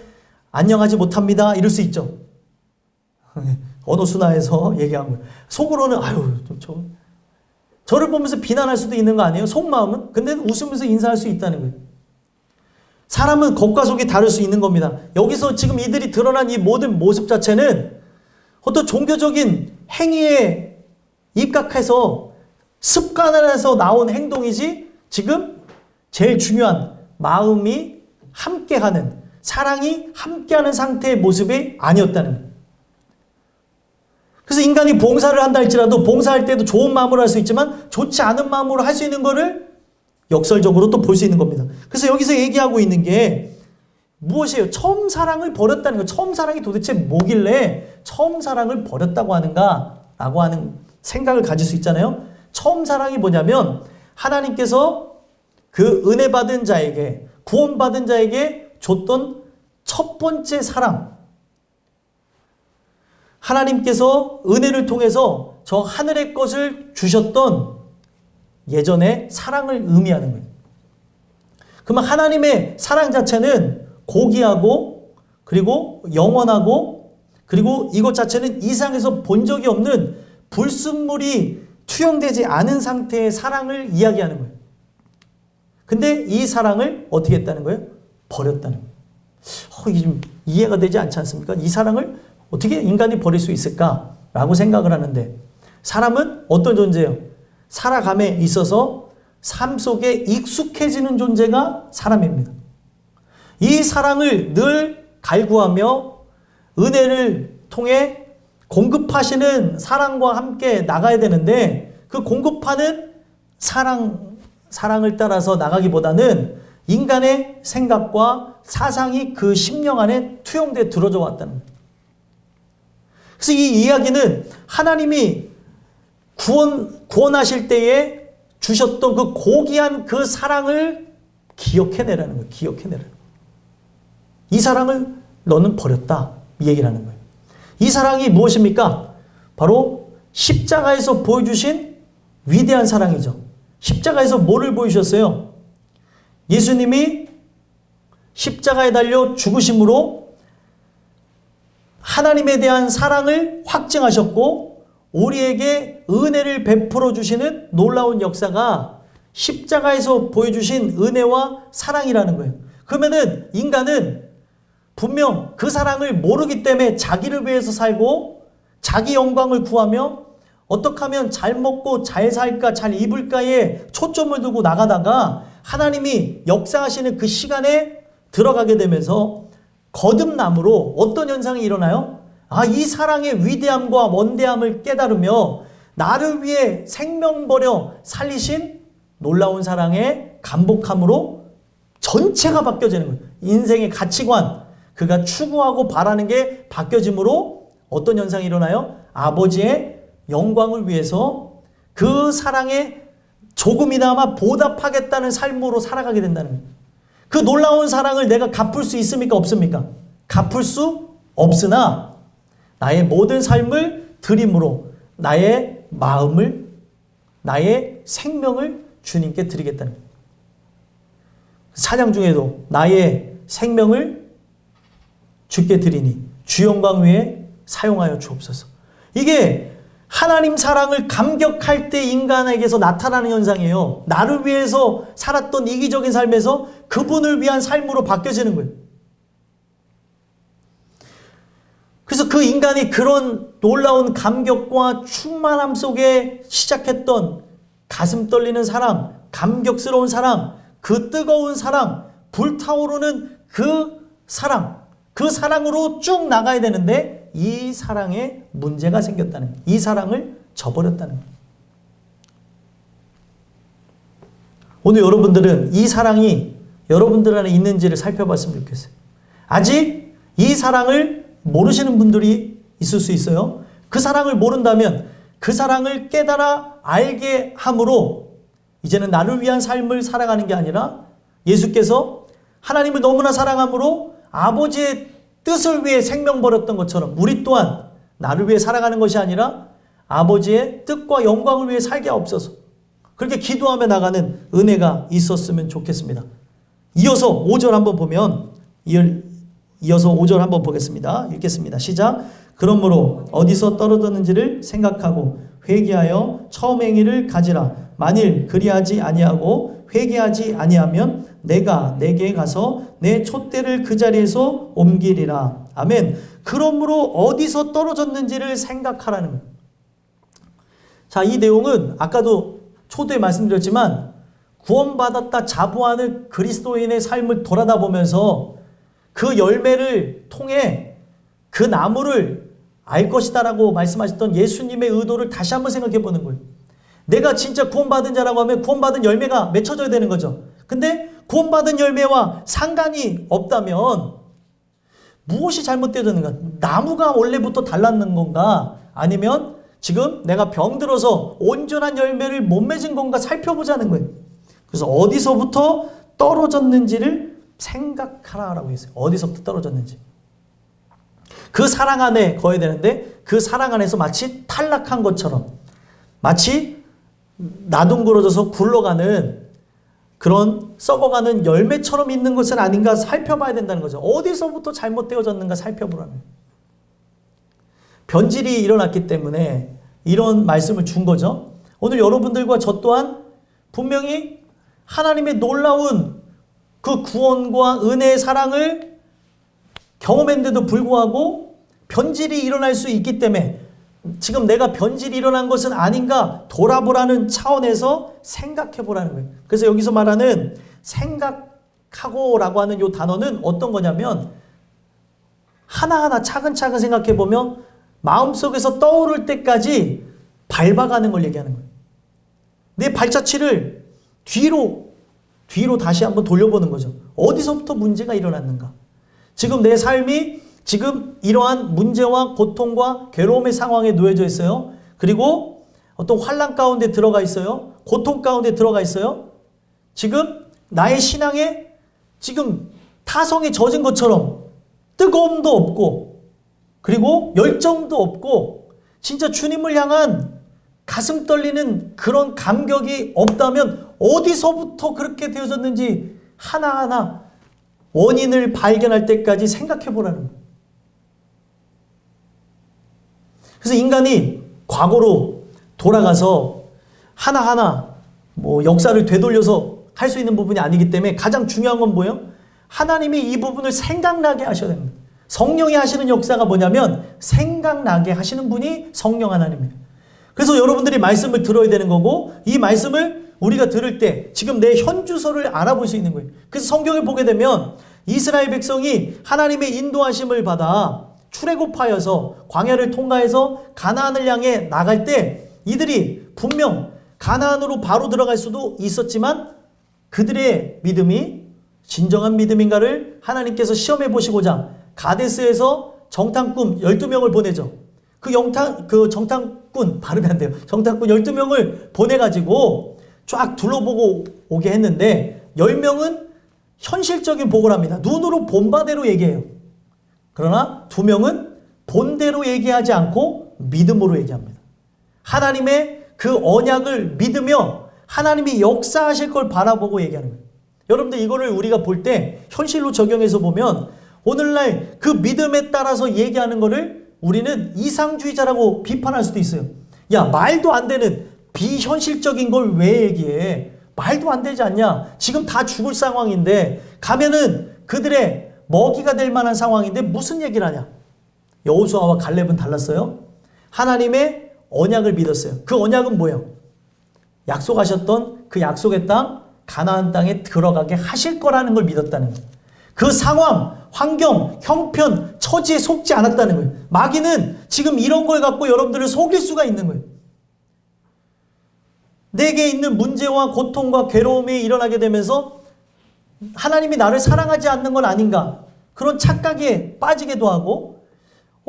안녕하지 못합니다 이럴 수 있죠. 언어 순화해서 얘기한 거예요. 속으로는 아유 저를 보면서 비난할 수도 있는 거 아니에요? 속마음은? 근데 웃으면서 인사할 수 있다는 거예요. 사람은 겉과 속이 다를 수 있는 겁니다. 여기서 지금 이들이 드러난 이 모든 모습 자체는 어떤 종교적인 행위에 입각해서 습관에서 나온 행동이지 지금 제일 중요한 마음이 함께하는 사랑이 함께하는 상태의 모습이 아니었다는 거예요. 그래서 인간이 봉사를 한다 할지라도 봉사할 때도 좋은 마음으로 할 수 있지만 좋지 않은 마음으로 할 수 있는 거를 역설적으로 또 볼 수 있는 겁니다. 그래서 여기서 얘기하고 있는 게 무엇이에요? 처음 사랑을 버렸다는 거. 처음 사랑이 도대체 뭐길래 처음 사랑을 버렸다고 하는가? 라고 하는 생각을 가질 수 있잖아요. 처음 사랑이 뭐냐면 하나님께서 그 은혜 받은 자에게 구원받은 자에게 줬던 첫 번째 사랑. 하나님께서 은혜를 통해서 저 하늘의 것을 주셨던 예전의 사랑을 의미하는 거예요. 그러면 하나님의 사랑 자체는 고귀하고 그리고 영원하고 그리고 이것 자체는 이 세상에서 본 적이 없는 불순물이 투영되지 않은 상태의 사랑을 이야기하는 거예요. 근데 이 사랑을 어떻게 했다는 거예요? 버렸다는 거예요. 이게 좀 이해가 되지 않지 않습니까? 이 사랑을 어떻게 인간이 버릴 수 있을까라고 생각을 하는데 사람은 어떤 존재예요? 살아감에 있어서 삶 속에 익숙해지는 존재가 사람입니다. 이 사랑을 늘 갈구하며 은혜를 통해 공급하시는 사랑과 함께 나가야 되는데 그 공급하는 사랑을 따라서 나가기보다는 인간의 생각과 사상이 그 심령 안에 투영돼 들어져 왔다는 거예요. 그래서 이 이야기는 하나님이 구원하실 때에 주셨던 그 고귀한 그 사랑을 기억해내라는 거예요. 기억해내라는 거예요. 이 사랑을 너는 버렸다. 이 얘기를 하는 거예요. 이 사랑이 무엇입니까? 바로 십자가에서 보여주신 위대한 사랑이죠. 십자가에서 뭐를 보여주셨어요? 예수님이 십자가에 달려 죽으심으로 하나님에 대한 사랑을 확증하셨고 우리에게 은혜를 베풀어 주시는 놀라운 역사가 십자가에서 보여주신 은혜와 사랑이라는 거예요. 그러면은 인간은 분명 그 사랑을 모르기 때문에 자기를 위해서 살고 자기 영광을 구하며 어떻게 하면 잘 먹고 잘 살까 잘 입을까에 초점을 두고 나가다가 하나님이 역사하시는 그 시간에 들어가게 되면서 거듭남으로 어떤 현상이 일어나요? 이 사랑의 위대함과 원대함을 깨달으며 나를 위해 생명 버려 살리신 놀라운 사랑의 감복함으로 전체가 바뀌어지는 거예요. 인생의 가치관, 그가 추구하고 바라는 게 바뀌어짐으로 어떤 현상이 일어나요? 아버지의 영광을 위해서 그 사랑에 조금이나마 보답하겠다는 삶으로 살아가게 된다는 거예요. 그 놀라운 사랑을 내가 갚을 수 있습니까? 없습니까? 갚을 수 없으나 나의 모든 삶을 드림으로 나의 마음을 나의 생명을 주님께 드리겠다는 거예요. 사장 중에도 나의 생명을 주께 드리니 주 영광 위에 사용하여 주옵소서. 이게 하나님 사랑을 감격할 때 인간에게서 나타나는 현상이에요. 나를 위해서 살았던 이기적인 삶에서 그분을 위한 삶으로 바뀌어지는 거예요. 그래서 그 인간이 그런 놀라운 감격과 충만함 속에 시작했던 가슴 떨리는 사랑, 감격스러운 사랑, 그 뜨거운 사랑, 불타오르는 그 사랑으로 쭉 나가야 되는데 이 사랑에 문제가 생겼다는 거예요. 이 사랑을 저버렸다는 거예요. 오늘 여러분들은 이 사랑이 여러분들 안에 있는지를 살펴봤으면 좋겠어요. 아직 이 사랑을 모르시는 분들이 있을 수 있어요. 그 사랑을 모른다면 그 사랑을 깨달아 알게 함으로 이제는 나를 위한 삶을 살아가는 게 아니라 예수께서 하나님을 너무나 사랑함으로 아버지의 뜻을 위해 생명 버렸던 것처럼 우리 또한 나를 위해 살아가는 것이 아니라 아버지의 뜻과 영광을 위해 살게 하옵소서. 그렇게 기도하며 나가는 은혜가 있었으면 좋겠습니다. 이어서 5절 한번 보면 이어서 5절 한번 보겠습니다. 읽겠습니다. 시작. 그러므로 어디서 떨어졌는지를 생각하고 회개하여 처음 행위를 가지라. 만일 그리하지 아니하고 회개하지 아니하면 내가 내게 가서 내 촛대를 그 자리에서 옮기리라. 아멘. 그러므로 어디서 떨어졌는지를 생각하라는 거예요. 자, 이 내용은 아까도 초두에 말씀드렸지만 구원받았다 자부하는 그리스도인의 삶을 돌아다 보면서 그 열매를 통해 그 나무를 알 것이다라고 말씀하셨던 예수님의 의도를 다시 한번 생각해 보는 거예요. 내가 진짜 구원받은 자라고 하면 구원받은 열매가 맺혀져야 되는 거죠. 근데 구원받은 열매와 상관이 없다면 무엇이 잘못되었는가? 나무가 원래부터 달랐는 건가? 아니면 지금 내가 병들어서 온전한 열매를 못 맺은 건가 살펴보자는 거예요. 그래서 어디서부터 떨어졌는지를 생각하라라고 했어요. 어디서부터 떨어졌는지. 그 사랑 안에 거해야 되는데 그 사랑 안에서 마치 탈락한 것처럼 마치 나둥그러져서 굴러가는 그런 썩어가는 열매처럼 있는 것은 아닌가 살펴봐야 된다는 거죠. 어디서부터 잘못되어졌는가 살펴보라는. 변질이 일어났기 때문에 이런 말씀을 준 거죠. 오늘 여러분들과 저 또한 분명히 하나님의 놀라운 그 구원과 은혜의 사랑을 경험했는데도 불구하고 변질이 일어날 수 있기 때문에 지금 내가 변질이 일어난 것은 아닌가 돌아보라는 차원에서 생각해 보라는 거예요. 그래서 여기서 말하는 생각하고라고 하는 이 단어는 어떤 거냐면 하나하나 차근차근 생각해 보면 마음속에서 떠오를 때까지 밟아가는 걸 얘기하는 거예요. 내 발자취를 뒤로 다시 한번 돌려보는 거죠. 어디서부터 문제가 일어났는가? 지금 내 삶이 지금 이러한 문제와 고통과 괴로움의 상황에 놓여져 있어요. 그리고 어떤 환난 가운데 들어가 있어요. 고통 가운데 들어가 있어요. 지금 나의 신앙에 지금 타성이 젖은 것처럼 뜨거움도 없고 그리고 열정도 없고 진짜 주님을 향한 가슴 떨리는 그런 감격이 없다면 어디서부터 그렇게 되어졌는지 하나하나 원인을 발견할 때까지 생각해 보라는 거예요. 그래서 인간이 과거로 돌아가서 하나하나 역사를 되돌려서 할 수 있는 부분이 아니기 때문에 가장 중요한 건 뭐예요? 하나님이 이 부분을 생각나게 하셔야 됩니다. 성령이 하시는 역사가 뭐냐면 생각나게 하시는 분이 성령 하나님이에요. 그래서 여러분들이 말씀을 들어야 되는 거고 이 말씀을 우리가 들을 때 지금 내 현주소를 알아볼 수 있는 거예요. 그래서 성경을 보게 되면 이스라엘 백성이 하나님의 인도하심을 받아 출애굽하여서 광야를 통과해서 가나안을 향해 나갈 때 이들이 분명 가나안으로 바로 들어갈 수도 있었지만 그들의 믿음이 진정한 믿음인가를 하나님께서 시험해 보시고자 가데스에서 정탐꾼 12명을 보내죠. 그 정탐꾼 발음이 안 돼요. 정탐꾼 12명을 보내가지고 쫙 둘러보고 오게 했는데 10명은 현실적인 보고를 합니다. 눈으로 본 바대로 얘기해요. 그러나 2명은 본대로 얘기하지 않고 믿음으로 얘기합니다. 하나님의 그 언약을 믿으며 하나님이 역사하실 걸 바라보고 얘기하는 거예요. 여러분들 이거를 우리가 볼 때 현실로 적용해서 보면 오늘날 그 믿음에 따라서 얘기하는 거를 우리는 이상주의자라고 비판할 수도 있어요. 야, 말도 안 되는 비현실적인 걸 왜 얘기해? 말도 안 되지 않냐? 지금 다 죽을 상황인데 가면은 그들의 먹이가 될 만한 상황인데 무슨 얘기를 하냐? 여호수아와 갈렙은 달랐어요. 하나님의 언약을 믿었어요. 그 언약은 뭐예요? 약속하셨던 그 약속의 땅, 가나안 땅에 들어가게 하실 거라는 걸 믿었다는 거예요. 그 상황, 환경, 형편, 처지에 속지 않았다는 거예요. 마귀는 지금 이런 걸 갖고 여러분들을 속일 수가 있는 거예요. 내게 있는 문제와 고통과 괴로움이 일어나게 되면서 하나님이 나를 사랑하지 않는 건 아닌가? 그런 착각에 빠지기도 하고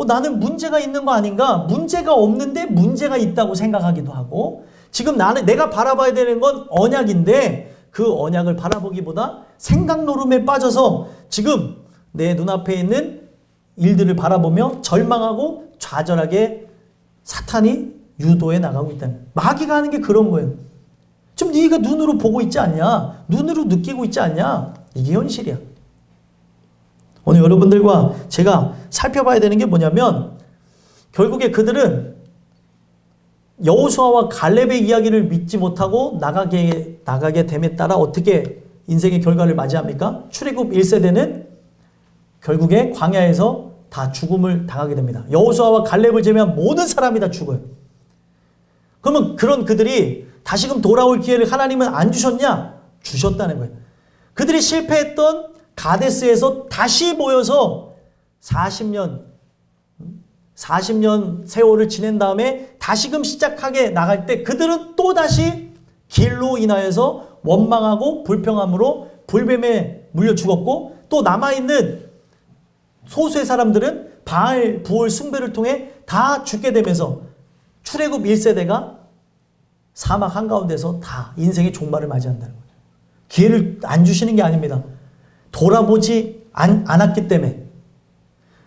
나는 문제가 있는 거 아닌가? 문제가 없는데 문제가 있다고 생각하기도 하고 지금 내가 바라봐야 되는 건 언약인데 그 언약을 바라보기보다 생각 노름에 빠져서 지금 내 눈앞에 있는 일들을 바라보며 절망하고 좌절하게 사탄이 유도해 나가고 있다는 거예요. 마귀가 하는 게 그런 거예요. 지금 네가 눈으로 보고 있지 않냐? 눈으로 느끼고 있지 않냐? 이게 현실이야. 오늘 여러분들과 제가 살펴봐야 되는 게 뭐냐면 결국에 그들은 여호수아와 갈렙의 이야기를 믿지 못하고 나가게 됨에 따라 어떻게 인생의 결과를 맞이합니까? 출애굽 1세대는 결국에 광야에서 다 죽음을 당하게 됩니다. 여호수아와 갈렙을 제외한 모든 사람이 다 죽어요. 그러면 그런 그들이 다시금 돌아올 기회를 하나님은 안 주셨냐? 주셨다는 거예요. 그들이 실패했던 가데스에서 다시 모여서 40년 세월을 지낸 다음에 다시금 시작하게 나갈 때 그들은 또다시 길로 인하여서 원망하고 불평함으로 불뱀에 물려 죽었고 또 남아있는 소수의 사람들은 바알, 부올 숭배를 통해 다 죽게 되면서 출애굽 1세대가 사막 한가운데서 다 인생의 종말을 맞이한다는 거예요. 기회를 안 주시는 게 아닙니다. 돌아보지 않았기 때문에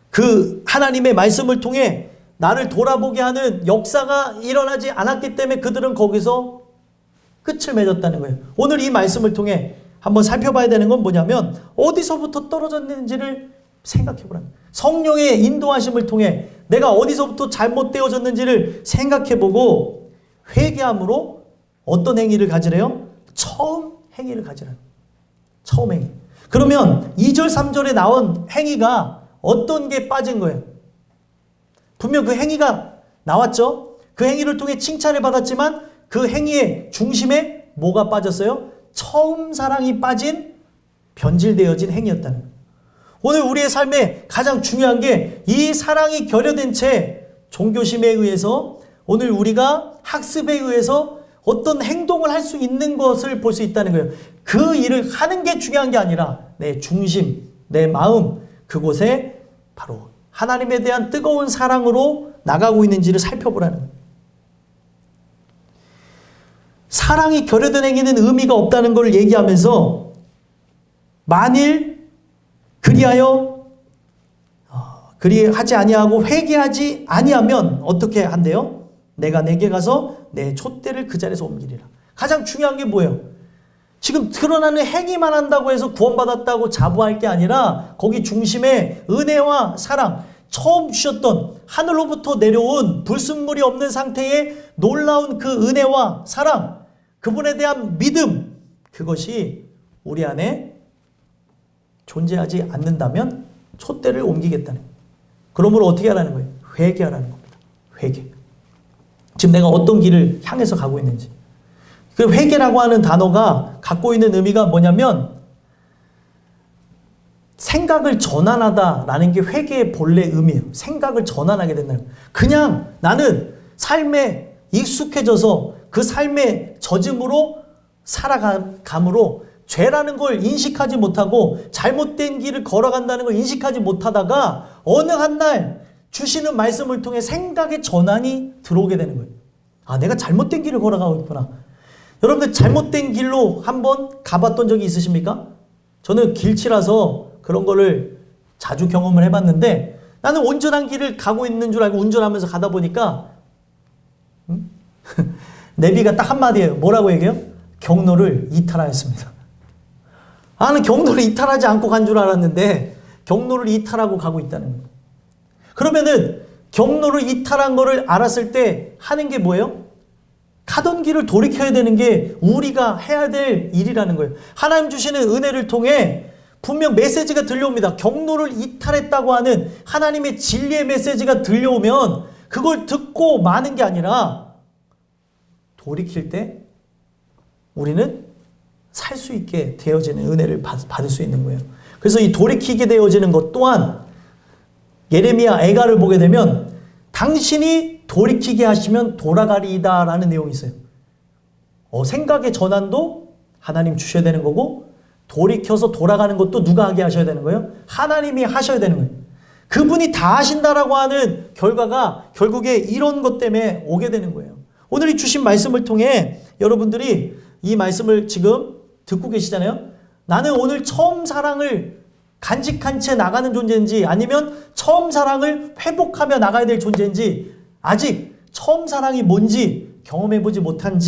그 하나님의 말씀을 통해 나를 돌아보게 하는 역사가 일어나지 않았기 때문에 그들은 거기서 끝을 맺었다는 거예요. 오늘 이 말씀을 통해 한번 살펴봐야 되는 건 뭐냐면 어디서부터 떨어졌는지를 생각해 보라는 거예요. 성령의 인도하심을 통해 내가 어디서부터 잘못되어졌는지를 생각해 보고 회개함으로 어떤 행위를 가지래요? 처음 행위를 가지라는 거예요. 처음 행위. 그러면 2절 3절에 나온 행위가 어떤 게 빠진 거예요? 분명 그 행위가 나왔죠. 그 행위를 통해 칭찬을 받았지만 그 행위의 중심에 뭐가 빠졌어요? 처음 사랑이 빠진 변질되어진 행위였다는 거예요. 오늘 우리의 삶에 가장 중요한 게 이 사랑이 결여된 채 종교심에 의해서 오늘 우리가 학습에 의해서 어떤 행동을 할 수 있는 것을 볼 수 있다는 거예요. 그 일을 하는 게 중요한 게 아니라 내 중심, 내 마음 그곳에 바로 하나님에 대한 뜨거운 사랑으로 나가고 있는지를 살펴보라는 거예요. 사랑이 결여된 행위는 의미가 없다는 걸 얘기하면서 만일 그리하지 아니하고 회개하지 아니하면 어떻게 한대요? 내가 내게 가서 내 촛대를 그 자리에서 옮기리라. 가장 중요한 게 뭐예요? 지금 드러나는 행위만 한다고 해서 구원받았다고 자부할 게 아니라 거기 중심에 은혜와 사랑, 처음 주셨던 하늘로부터 내려온 불순물이 없는 상태의 놀라운 그 은혜와 사랑, 그분에 대한 믿음, 그것이 우리 안에 존재하지 않는다면 촛대를 옮기겠다는 거예요. 그러므로 어떻게 하라는 거예요? 회개하라는 겁니다. 회개. 지금 내가 어떤 길을 향해서 가고 있는지. 그 회개라고 하는 단어가 갖고 있는 의미가 뭐냐면 생각을 전환하다라는 게 회개의 본래 의미예요. 생각을 전환하게 된다는 거예요. 그냥 나는 삶에 익숙해져서 그 삶의 젖음으로 살아감으로 죄라는 걸 인식하지 못하고 잘못된 길을 걸어간다는 걸 인식하지 못하다가 어느 한 날 주시는 말씀을 통해 생각의 전환이 들어오게 되는 거예요. 아, 내가 잘못된 길을 걸어가고 있구나. 여러분들 잘못된 길로 한번 가봤던 적이 있으십니까? 저는 길치라서 그런 거를 자주 경험을 해봤는데 나는 온전한 길을 가고 있는 줄 알고 운전하면서 가다 보니까 내비가 딱 한마디예요. 뭐라고 얘기해요? 경로를 이탈하였습니다. 나는 경로를 이탈하지 않고 간 줄 알았는데 경로를 이탈하고 가고 있다는 거예요. 그러면은 경로를 이탈한 거를 알았을 때 하는 게 뭐예요? 가던 길을 돌이켜야 되는 게 우리가 해야 될 일이라는 거예요. 하나님 주시는 은혜를 통해 분명 메시지가 들려옵니다. 경로를 이탈했다고 하는 하나님의 진리의 메시지가 들려오면 그걸 듣고 마는 게 아니라 돌이킬 때 우리는 살 수 있게 되어지는 은혜를 받을 수 있는 거예요. 그래서 이 돌이키게 되어지는 것 또한 예레미야 애가를 보게 되면 당신이 돌이키게 하시면 돌아가리이다 라는 내용이 있어요. 생각의 전환도 하나님 주셔야 되는 거고 돌이켜서 돌아가는 것도 누가 하게 하셔야 되는 거예요? 하나님이 하셔야 되는 거예요. 그분이 다 하신다라고 하는 결과가 결국에 이런 것 때문에 오게 되는 거예요. 오늘 이 주신 말씀을 통해 여러분들이 이 말씀을 지금 듣고 계시잖아요. 나는 오늘 처음 사랑을 간직한 채 나가는 존재인지 아니면 처음 사랑을 회복하며 나가야 될 존재인지 아직 처음 사랑이 뭔지 경험해보지 못한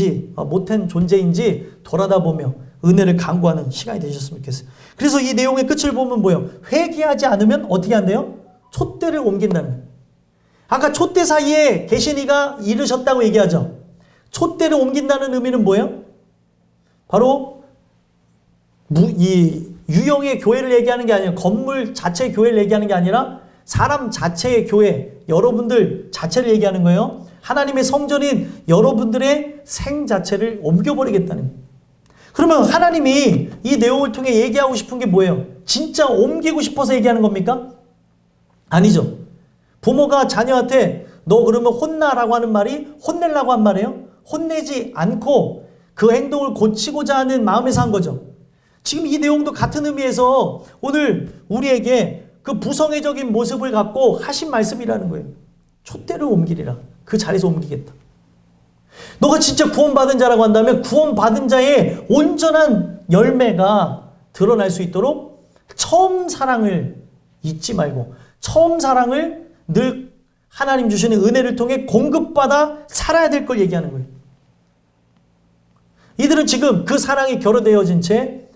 존재인지 돌아다보며 은혜를 간구하는 시간이 되셨으면 좋겠어요. 그래서 이 내용의 끝을 보면 뭐예요? 회개하지 않으면 어떻게 한대요? 촛대를 옮긴다는 거예요. 아까 촛대 사이에 계신 이가 이르셨다고 얘기하죠. 촛대를 옮긴다는 의미는 뭐예요? 바로 이 유형의 교회를 얘기하는 게 아니라 건물 자체의 교회를 얘기하는 게 아니라 사람 자체의 교회, 여러분들 자체를 얘기하는 거예요. 하나님의 성전인 여러분들의 생 자체를 옮겨버리겠다는 거예요. 그러면 하나님이 이 내용을 통해 얘기하고 싶은 게 뭐예요? 진짜 옮기고 싶어서 얘기하는 겁니까? 아니죠. 부모가 자녀한테 너 그러면 혼나라고 하는 말이 혼내려고 한 말이에요. 혼내지 않고 그 행동을 고치고자 하는 마음에서 한 거죠. 지금 이 내용도 같은 의미에서 오늘 우리에게 그 부성애적인 모습을 갖고 하신 말씀이라는 거예요. 촛대를 옮기리라. 그 자리에서 옮기겠다. 너가 진짜 구원받은 자라고 한다면 구원받은 자의 온전한 열매가 드러날 수 있도록 처음 사랑을 잊지 말고 처음 사랑을 늘 하나님 주시는 은혜를 통해 공급받아 살아야 될 걸 얘기하는 거예요. 이들은 지금 그 사랑이 결여되어진 채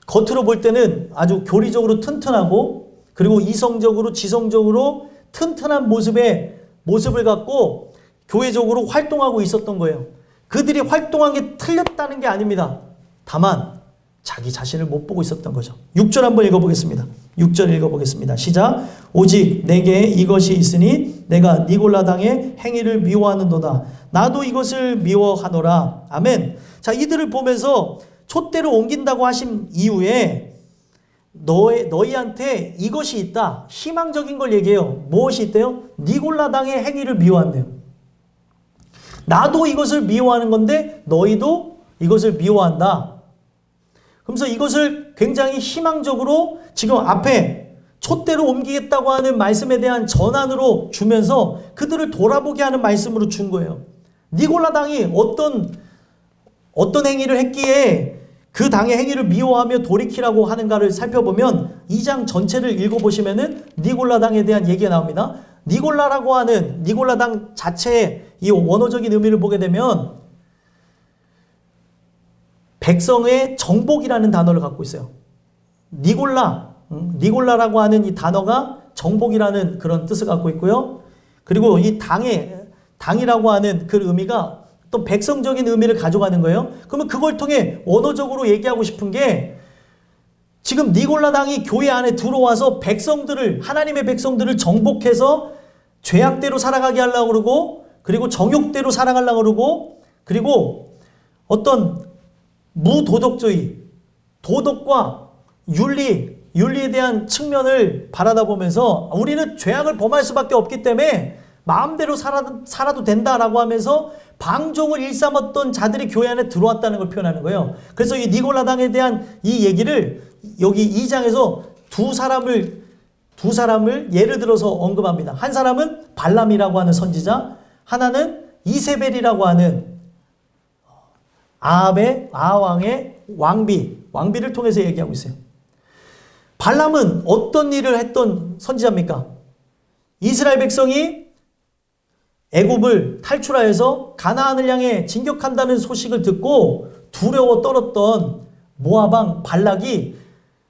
겉으로 볼 때는 아주 교리적으로 튼튼하고 그리고 이성적으로 지성적으로 튼튼한 모습을 갖고 교회적으로 활동하고 있었던 거예요. 그들이 활동한 게 틀렸다는 게 아닙니다. 다만 자기 자신을 못 보고 있었던 거죠. 6절 한번 읽어보겠습니다. 6절 읽어보겠습니다. 시작. 오직 내게 이것이 있으니 내가 니골라당의 행위를 미워하는도다. 나도 이것을 미워하노라. 아멘. 자, 이들을 보면서 촛대를 옮긴다고 하신 이후에 너희한테 이것이 있다. 희망적인 걸 얘기해요. 무엇이 있대요? 니골라당의 행위를 미워한대요. 나도 이것을 미워하는 건데 너희도 이것을 미워한다. 그러면서 이것을 굉장히 희망적으로 지금 앞에 촛대로 옮기겠다고 하는 말씀에 대한 전환으로 주면서 그들을 돌아보게 하는 말씀으로 준 거예요. 니골라 당이 어떤 행위를 했기에 그 당의 행위를 미워하며 돌이키라고 하는가를 살펴보면 2장 전체를 읽어보시면은 니골라 당에 대한 얘기가 나옵니다. 니골라라고 하는 니골라 당 자체의 이 원어적인 의미를 보게 되면 백성의 정복이라는 단어를 갖고 있어요. 니골라라고 하는 이 단어가 정복이라는 그런 뜻을 갖고 있고요. 그리고 이 당이라고 하는 그 의미가 또 백성적인 의미를 가져가는 거예요. 그러면 그걸 통해 언어적으로 얘기하고 싶은 게 지금 니골라 당이 교회 안에 들어와서 하나님의 백성들을 정복해서 죄악대로 살아가게 하려고 그러고 그리고 정욕대로 살아가려고 그러고 그리고 어떤 무도덕주의, 도덕과 윤리에 대한 측면을 바라다 보면서 우리는 죄악을 범할 수밖에 없기 때문에 마음대로 살아도 된다라고 하면서 방종을 일삼았던 자들이 교회 안에 들어왔다는 걸 표현하는 거예요. 그래서 이 니골라 당에 대한 이 얘기를 여기 2장에서 두 사람을 예를 들어서 언급합니다. 한 사람은 발람이라고 하는 선지자, 하나는 이세벨이라고 하는 아합의 왕비를 통해서 얘기하고 있어요. 발람은 어떤 일을 했던 선지자입니까? 이스라엘 백성이 애굽을 탈출하여서 가나안을 향해 진격한다는 소식을 듣고 두려워 떨었던 모압 왕 발락이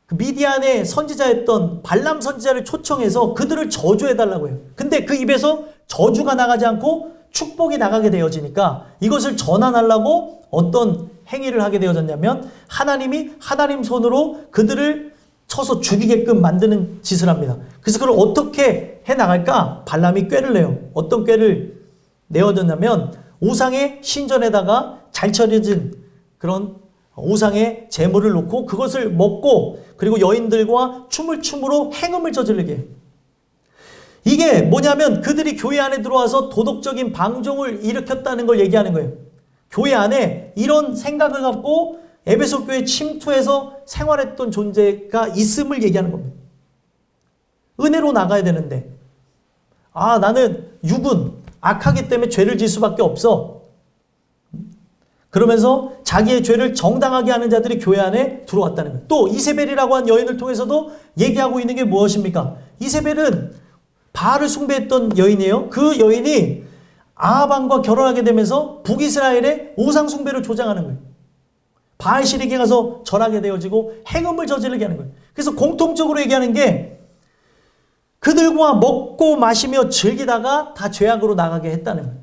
그 미디안의 선지자였던 발람 선지자를 초청해서 그들을 저주해달라고 해요. 근데 그 입에서 저주가 나가지 않고 축복이 나가게 되어지니까 이것을 전환하려고 어떤 행위를 하게 되어졌냐면 하나님이 하나님 손으로 그들을 쳐서 죽이게끔 만드는 짓을 합니다. 그래서 그걸 어떻게 해나갈까? 발람이 꾀를 내요. 어떤 꾀를 내어졌냐면 우상의 신전에다가 잘 차려진 그런 우상의 제물을 놓고 그것을 먹고 그리고 여인들과 춤을 춤으로 행음을 저지르게 해요. 이게 뭐냐면 그들이 교회 안에 들어와서 도덕적인 방종을 일으켰다는 걸 얘기하는 거예요. 교회 안에 이런 생각을 갖고 에베소 교회에 침투해서 생활했던 존재가 있음을 얘기하는 겁니다. 은혜로 나가야 되는데 나는 육은 악하기 때문에 죄를 질 수밖에 없어. 그러면서 자기의 죄를 정당하게 하는 자들이 교회 안에 들어왔다는 거예요. 또 이세벨이라고 한 여인을 통해서도 얘기하고 있는 게 무엇입니까? 이세벨은 바알을 숭배했던 여인이에요. 그 여인이 아합왕과 결혼하게 되면서 북이스라엘의 우상 숭배를 조장하는 거예요. 바알시리게 가서 절하게 되어지고 행음을 저지르게 하는 거예요. 그래서 공통적으로 얘기하는 게 그들과 먹고 마시며 즐기다가 다 죄악으로 나가게 했다는 거예요.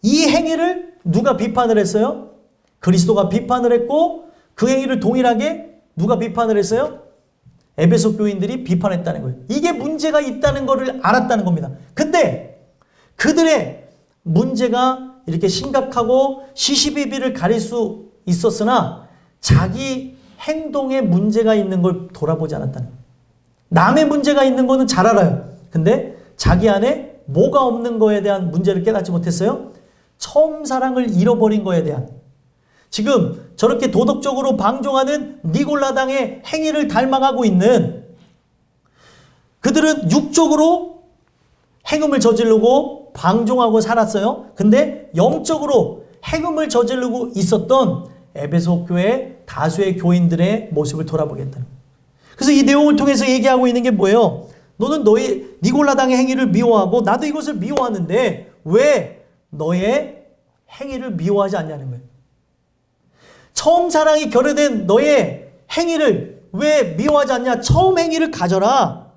이 행위를 누가 비판을 했어요? 그리스도가 비판을 했고 그 행위를 동일하게 누가 비판을 했어요? 에베소 교인들이 비판했다는 거예요. 이게 문제가 있다는 것을 알았다는 겁니다. 근데 그들의 문제가 이렇게 심각하고 시시비비를 가릴 수 있었으나 자기 행동에 문제가 있는 걸 돌아보지 않았다는 거예요. 남의 문제가 있는 거는 잘 알아요. 근데 자기 안에 뭐가 없는 거에 대한 문제를 깨닫지 못했어요. 처음 사랑을 잃어버린 거에 대한 지금 저렇게 도덕적으로 방종하는 니골라당의 행위를 닮아가고 있는 그들은 육적으로 행음을 저지르고 방종하고 살았어요. 근데 영적으로 행음을 저지르고 있었던 에베소 교회 다수의 교인들의 모습을 돌아보겠다는 거예요. 그래서 이 내용을 통해서 얘기하고 있는 게 뭐예요? 너는 너의 니골라당의 행위를 미워하고 나도 이것을 미워하는데 왜 너의 행위를 미워하지 않냐는 거예요. 처음 사랑이 결여된 너의 행위를 왜 미워하지 않냐? 처음 행위를 가져라.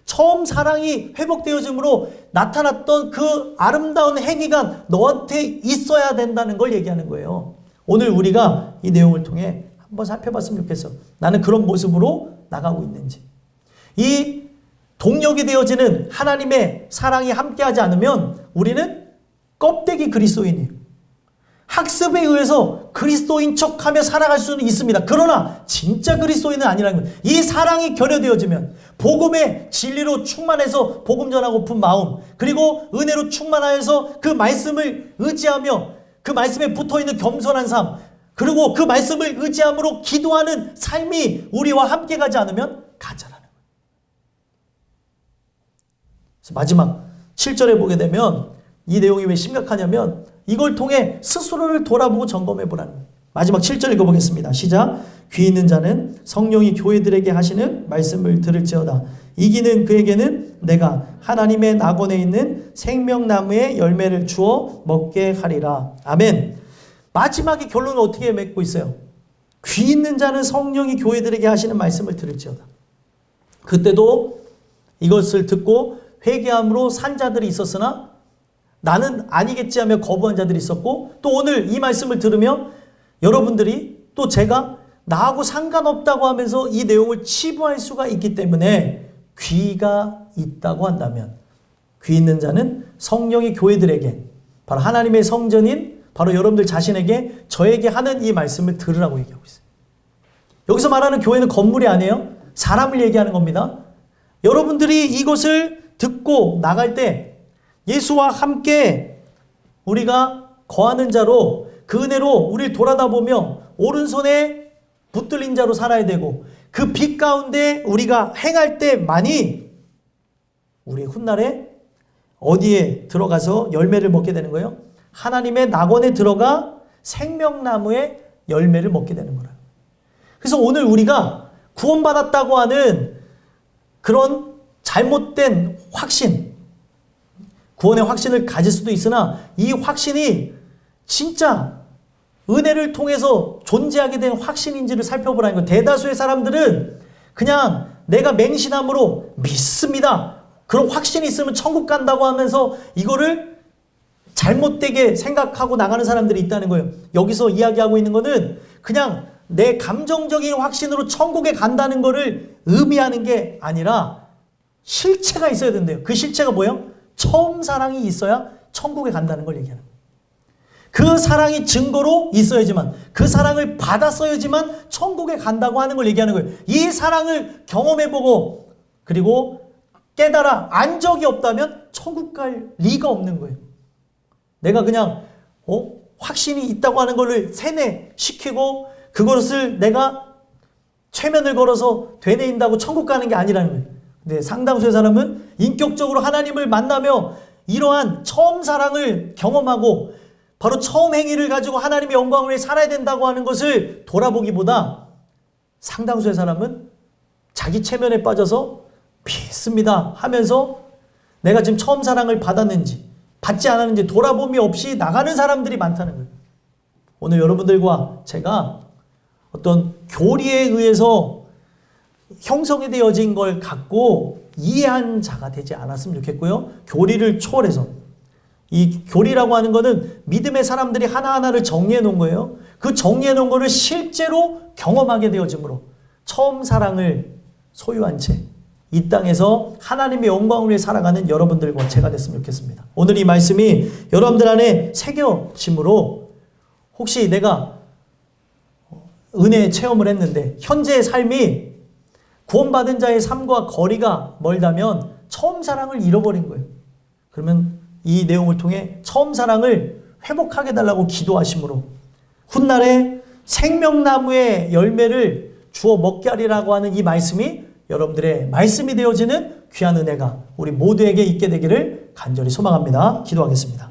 처음 사랑이 회복되어짐으로 나타났던 그 아름다운 행위가 너한테 있어야 된다는 걸 얘기하는 거예요. 오늘 우리가 이 내용을 통해 한번 살펴봤으면 좋겠어. 나는 그런 모습으로 나가고 있는지. 이 동력이 되어지는 하나님의 사랑이 함께하지 않으면 우리는 껍데기 그리스도인이에요. 학습에 의해서 그리스도인 척하며 살아갈 수는 있습니다. 그러나 진짜 그리스도인은 아니라는 거예요. 이 사랑이 결여되어지면 복음의 진리로 충만해서 복음 전하고픈 마음 그리고 은혜로 충만하여서 그 말씀을 의지하며 그 말씀에 붙어있는 겸손한 삶 그리고 그 말씀을 의지함으로 기도하는 삶이 우리와 함께 가지 않으면 가짜라는 거예요. 그래서 마지막 7절에 보게 되면 이 내용이 왜 심각하냐면 이걸 통해 스스로를 돌아보고 점검해 보라는 거예요. 마지막 7절 읽어보겠습니다. 시작. 귀 있는 자는 성령이 교회들에게 하시는 말씀을 들을지어다. 이기는 그에게는 내가 하나님의 낙원에 있는 생명나무의 열매를 주어 먹게 하리라. 아멘. 마지막의 결론은 어떻게 맺고 있어요? 귀 있는 자는 성령이 교회들에게 하시는 말씀을 들을지어다. 그때도 이것을 듣고 회개함으로 산 자들이 있었으나 나는 아니겠지 하며 거부한 자들이 있었고 또 오늘 이 말씀을 들으며 여러분들이 또 제가 나하고 상관없다고 하면서 이 내용을 치부할 수가 있기 때문에 귀가 있다고 한다면 귀 있는 자는 성령이 교회들에게 바로 하나님의 성전인 바로 여러분들 자신에게 저에게 하는 이 말씀을 들으라고 얘기하고 있어요. 여기서 말하는 교회는 건물이 아니에요. 사람을 얘기하는 겁니다. 여러분들이 이것을 듣고 나갈 때 예수와 함께 우리가 거하는 자로 그 은혜로 우리를 돌아다보며 오른손에 붙들린 자로 살아야 되고 그 빛 가운데 우리가 행할 때만이 우리의 훗날에 어디에 들어가서 열매를 먹게 되는 거예요? 하나님의 낙원에 들어가 생명나무의 열매를 먹게 되는 거예요. 그래서 오늘 우리가 구원받았다고 하는 그런 잘못된 확신, 구원의 확신을 가질 수도 있으나 이 확신이 진짜 은혜를 통해서 존재하게 된 확신인지를 살펴보라는 거예요. 대다수의 사람들은 그냥 내가 맹신함으로 믿습니다. 그런 확신이 있으면 천국 간다고 하면서 이거를 잘못되게 생각하고 나가는 사람들이 있다는 거예요. 여기서 이야기하고 있는 거는 그냥 내 감정적인 확신으로 천국에 간다는 거를 의미하는 게 아니라 실체가 있어야 된대요. 그 실체가 뭐예요? 처음 사랑이 있어야 천국에 간다는 걸 얘기하는 거예요. 그 사랑이 증거로 있어야지만, 그 사랑을 받았어야지만 천국에 간다고 하는 걸 얘기하는 거예요. 이 사랑을 경험해보고 그리고 깨달아 안 적이 없다면 천국 갈 리가 없는 거예요. 내가 그냥 확신이 있다고 하는 걸 세뇌시키고 그것을 내가 최면을 걸어서 되뇌인다고 천국 가는 게 아니라는 거예요. 근데 상당수의 사람은 인격적으로 하나님을 만나며 이러한 처음 사랑을 경험하고 바로 처음 행위를 가지고 하나님의 영광을 위해 살아야 된다고 하는 것을 돌아보기보다 상당수의 사람은 자기 체면에 빠져서 믿습니다 하면서 내가 지금 처음 사랑을 받았는지 받지 않았는지 돌아봄이 없이 나가는 사람들이 많다는 거예요. 오늘 여러분들과 제가 어떤 교리에 의해서 형성이 되어진 걸 갖고 이해한 자가 되지 않았으면 좋겠고요. 교리를 초월해서, 이 교리라고 하는 거는 믿음의 사람들이 하나하나를 정리해 놓은 거예요. 그 정리해 놓은 거를 실제로 경험하게 되어짐으로 처음 사랑을 소유한 채 이 땅에서 하나님의 영광을 위해 살아가는 여러분들과 제가 됐으면 좋겠습니다. 오늘 이 말씀이 여러분들 안에 새겨짐으로 혹시 내가 은혜의 체험을 했는데 현재의 삶이 구원받은 자의 삶과 거리가 멀다면 처음 사랑을 잃어버린 거예요. 그러면 이 내용을 통해 처음 사랑을 회복하게 달라고 기도하심으로 훗날에 생명나무의 열매를 주어 먹게 하리라고 하는 이 말씀이 여러분들의 말씀이 되어지는 귀한 은혜가 우리 모두에게 있게 되기를 간절히 소망합니다. 기도하겠습니다.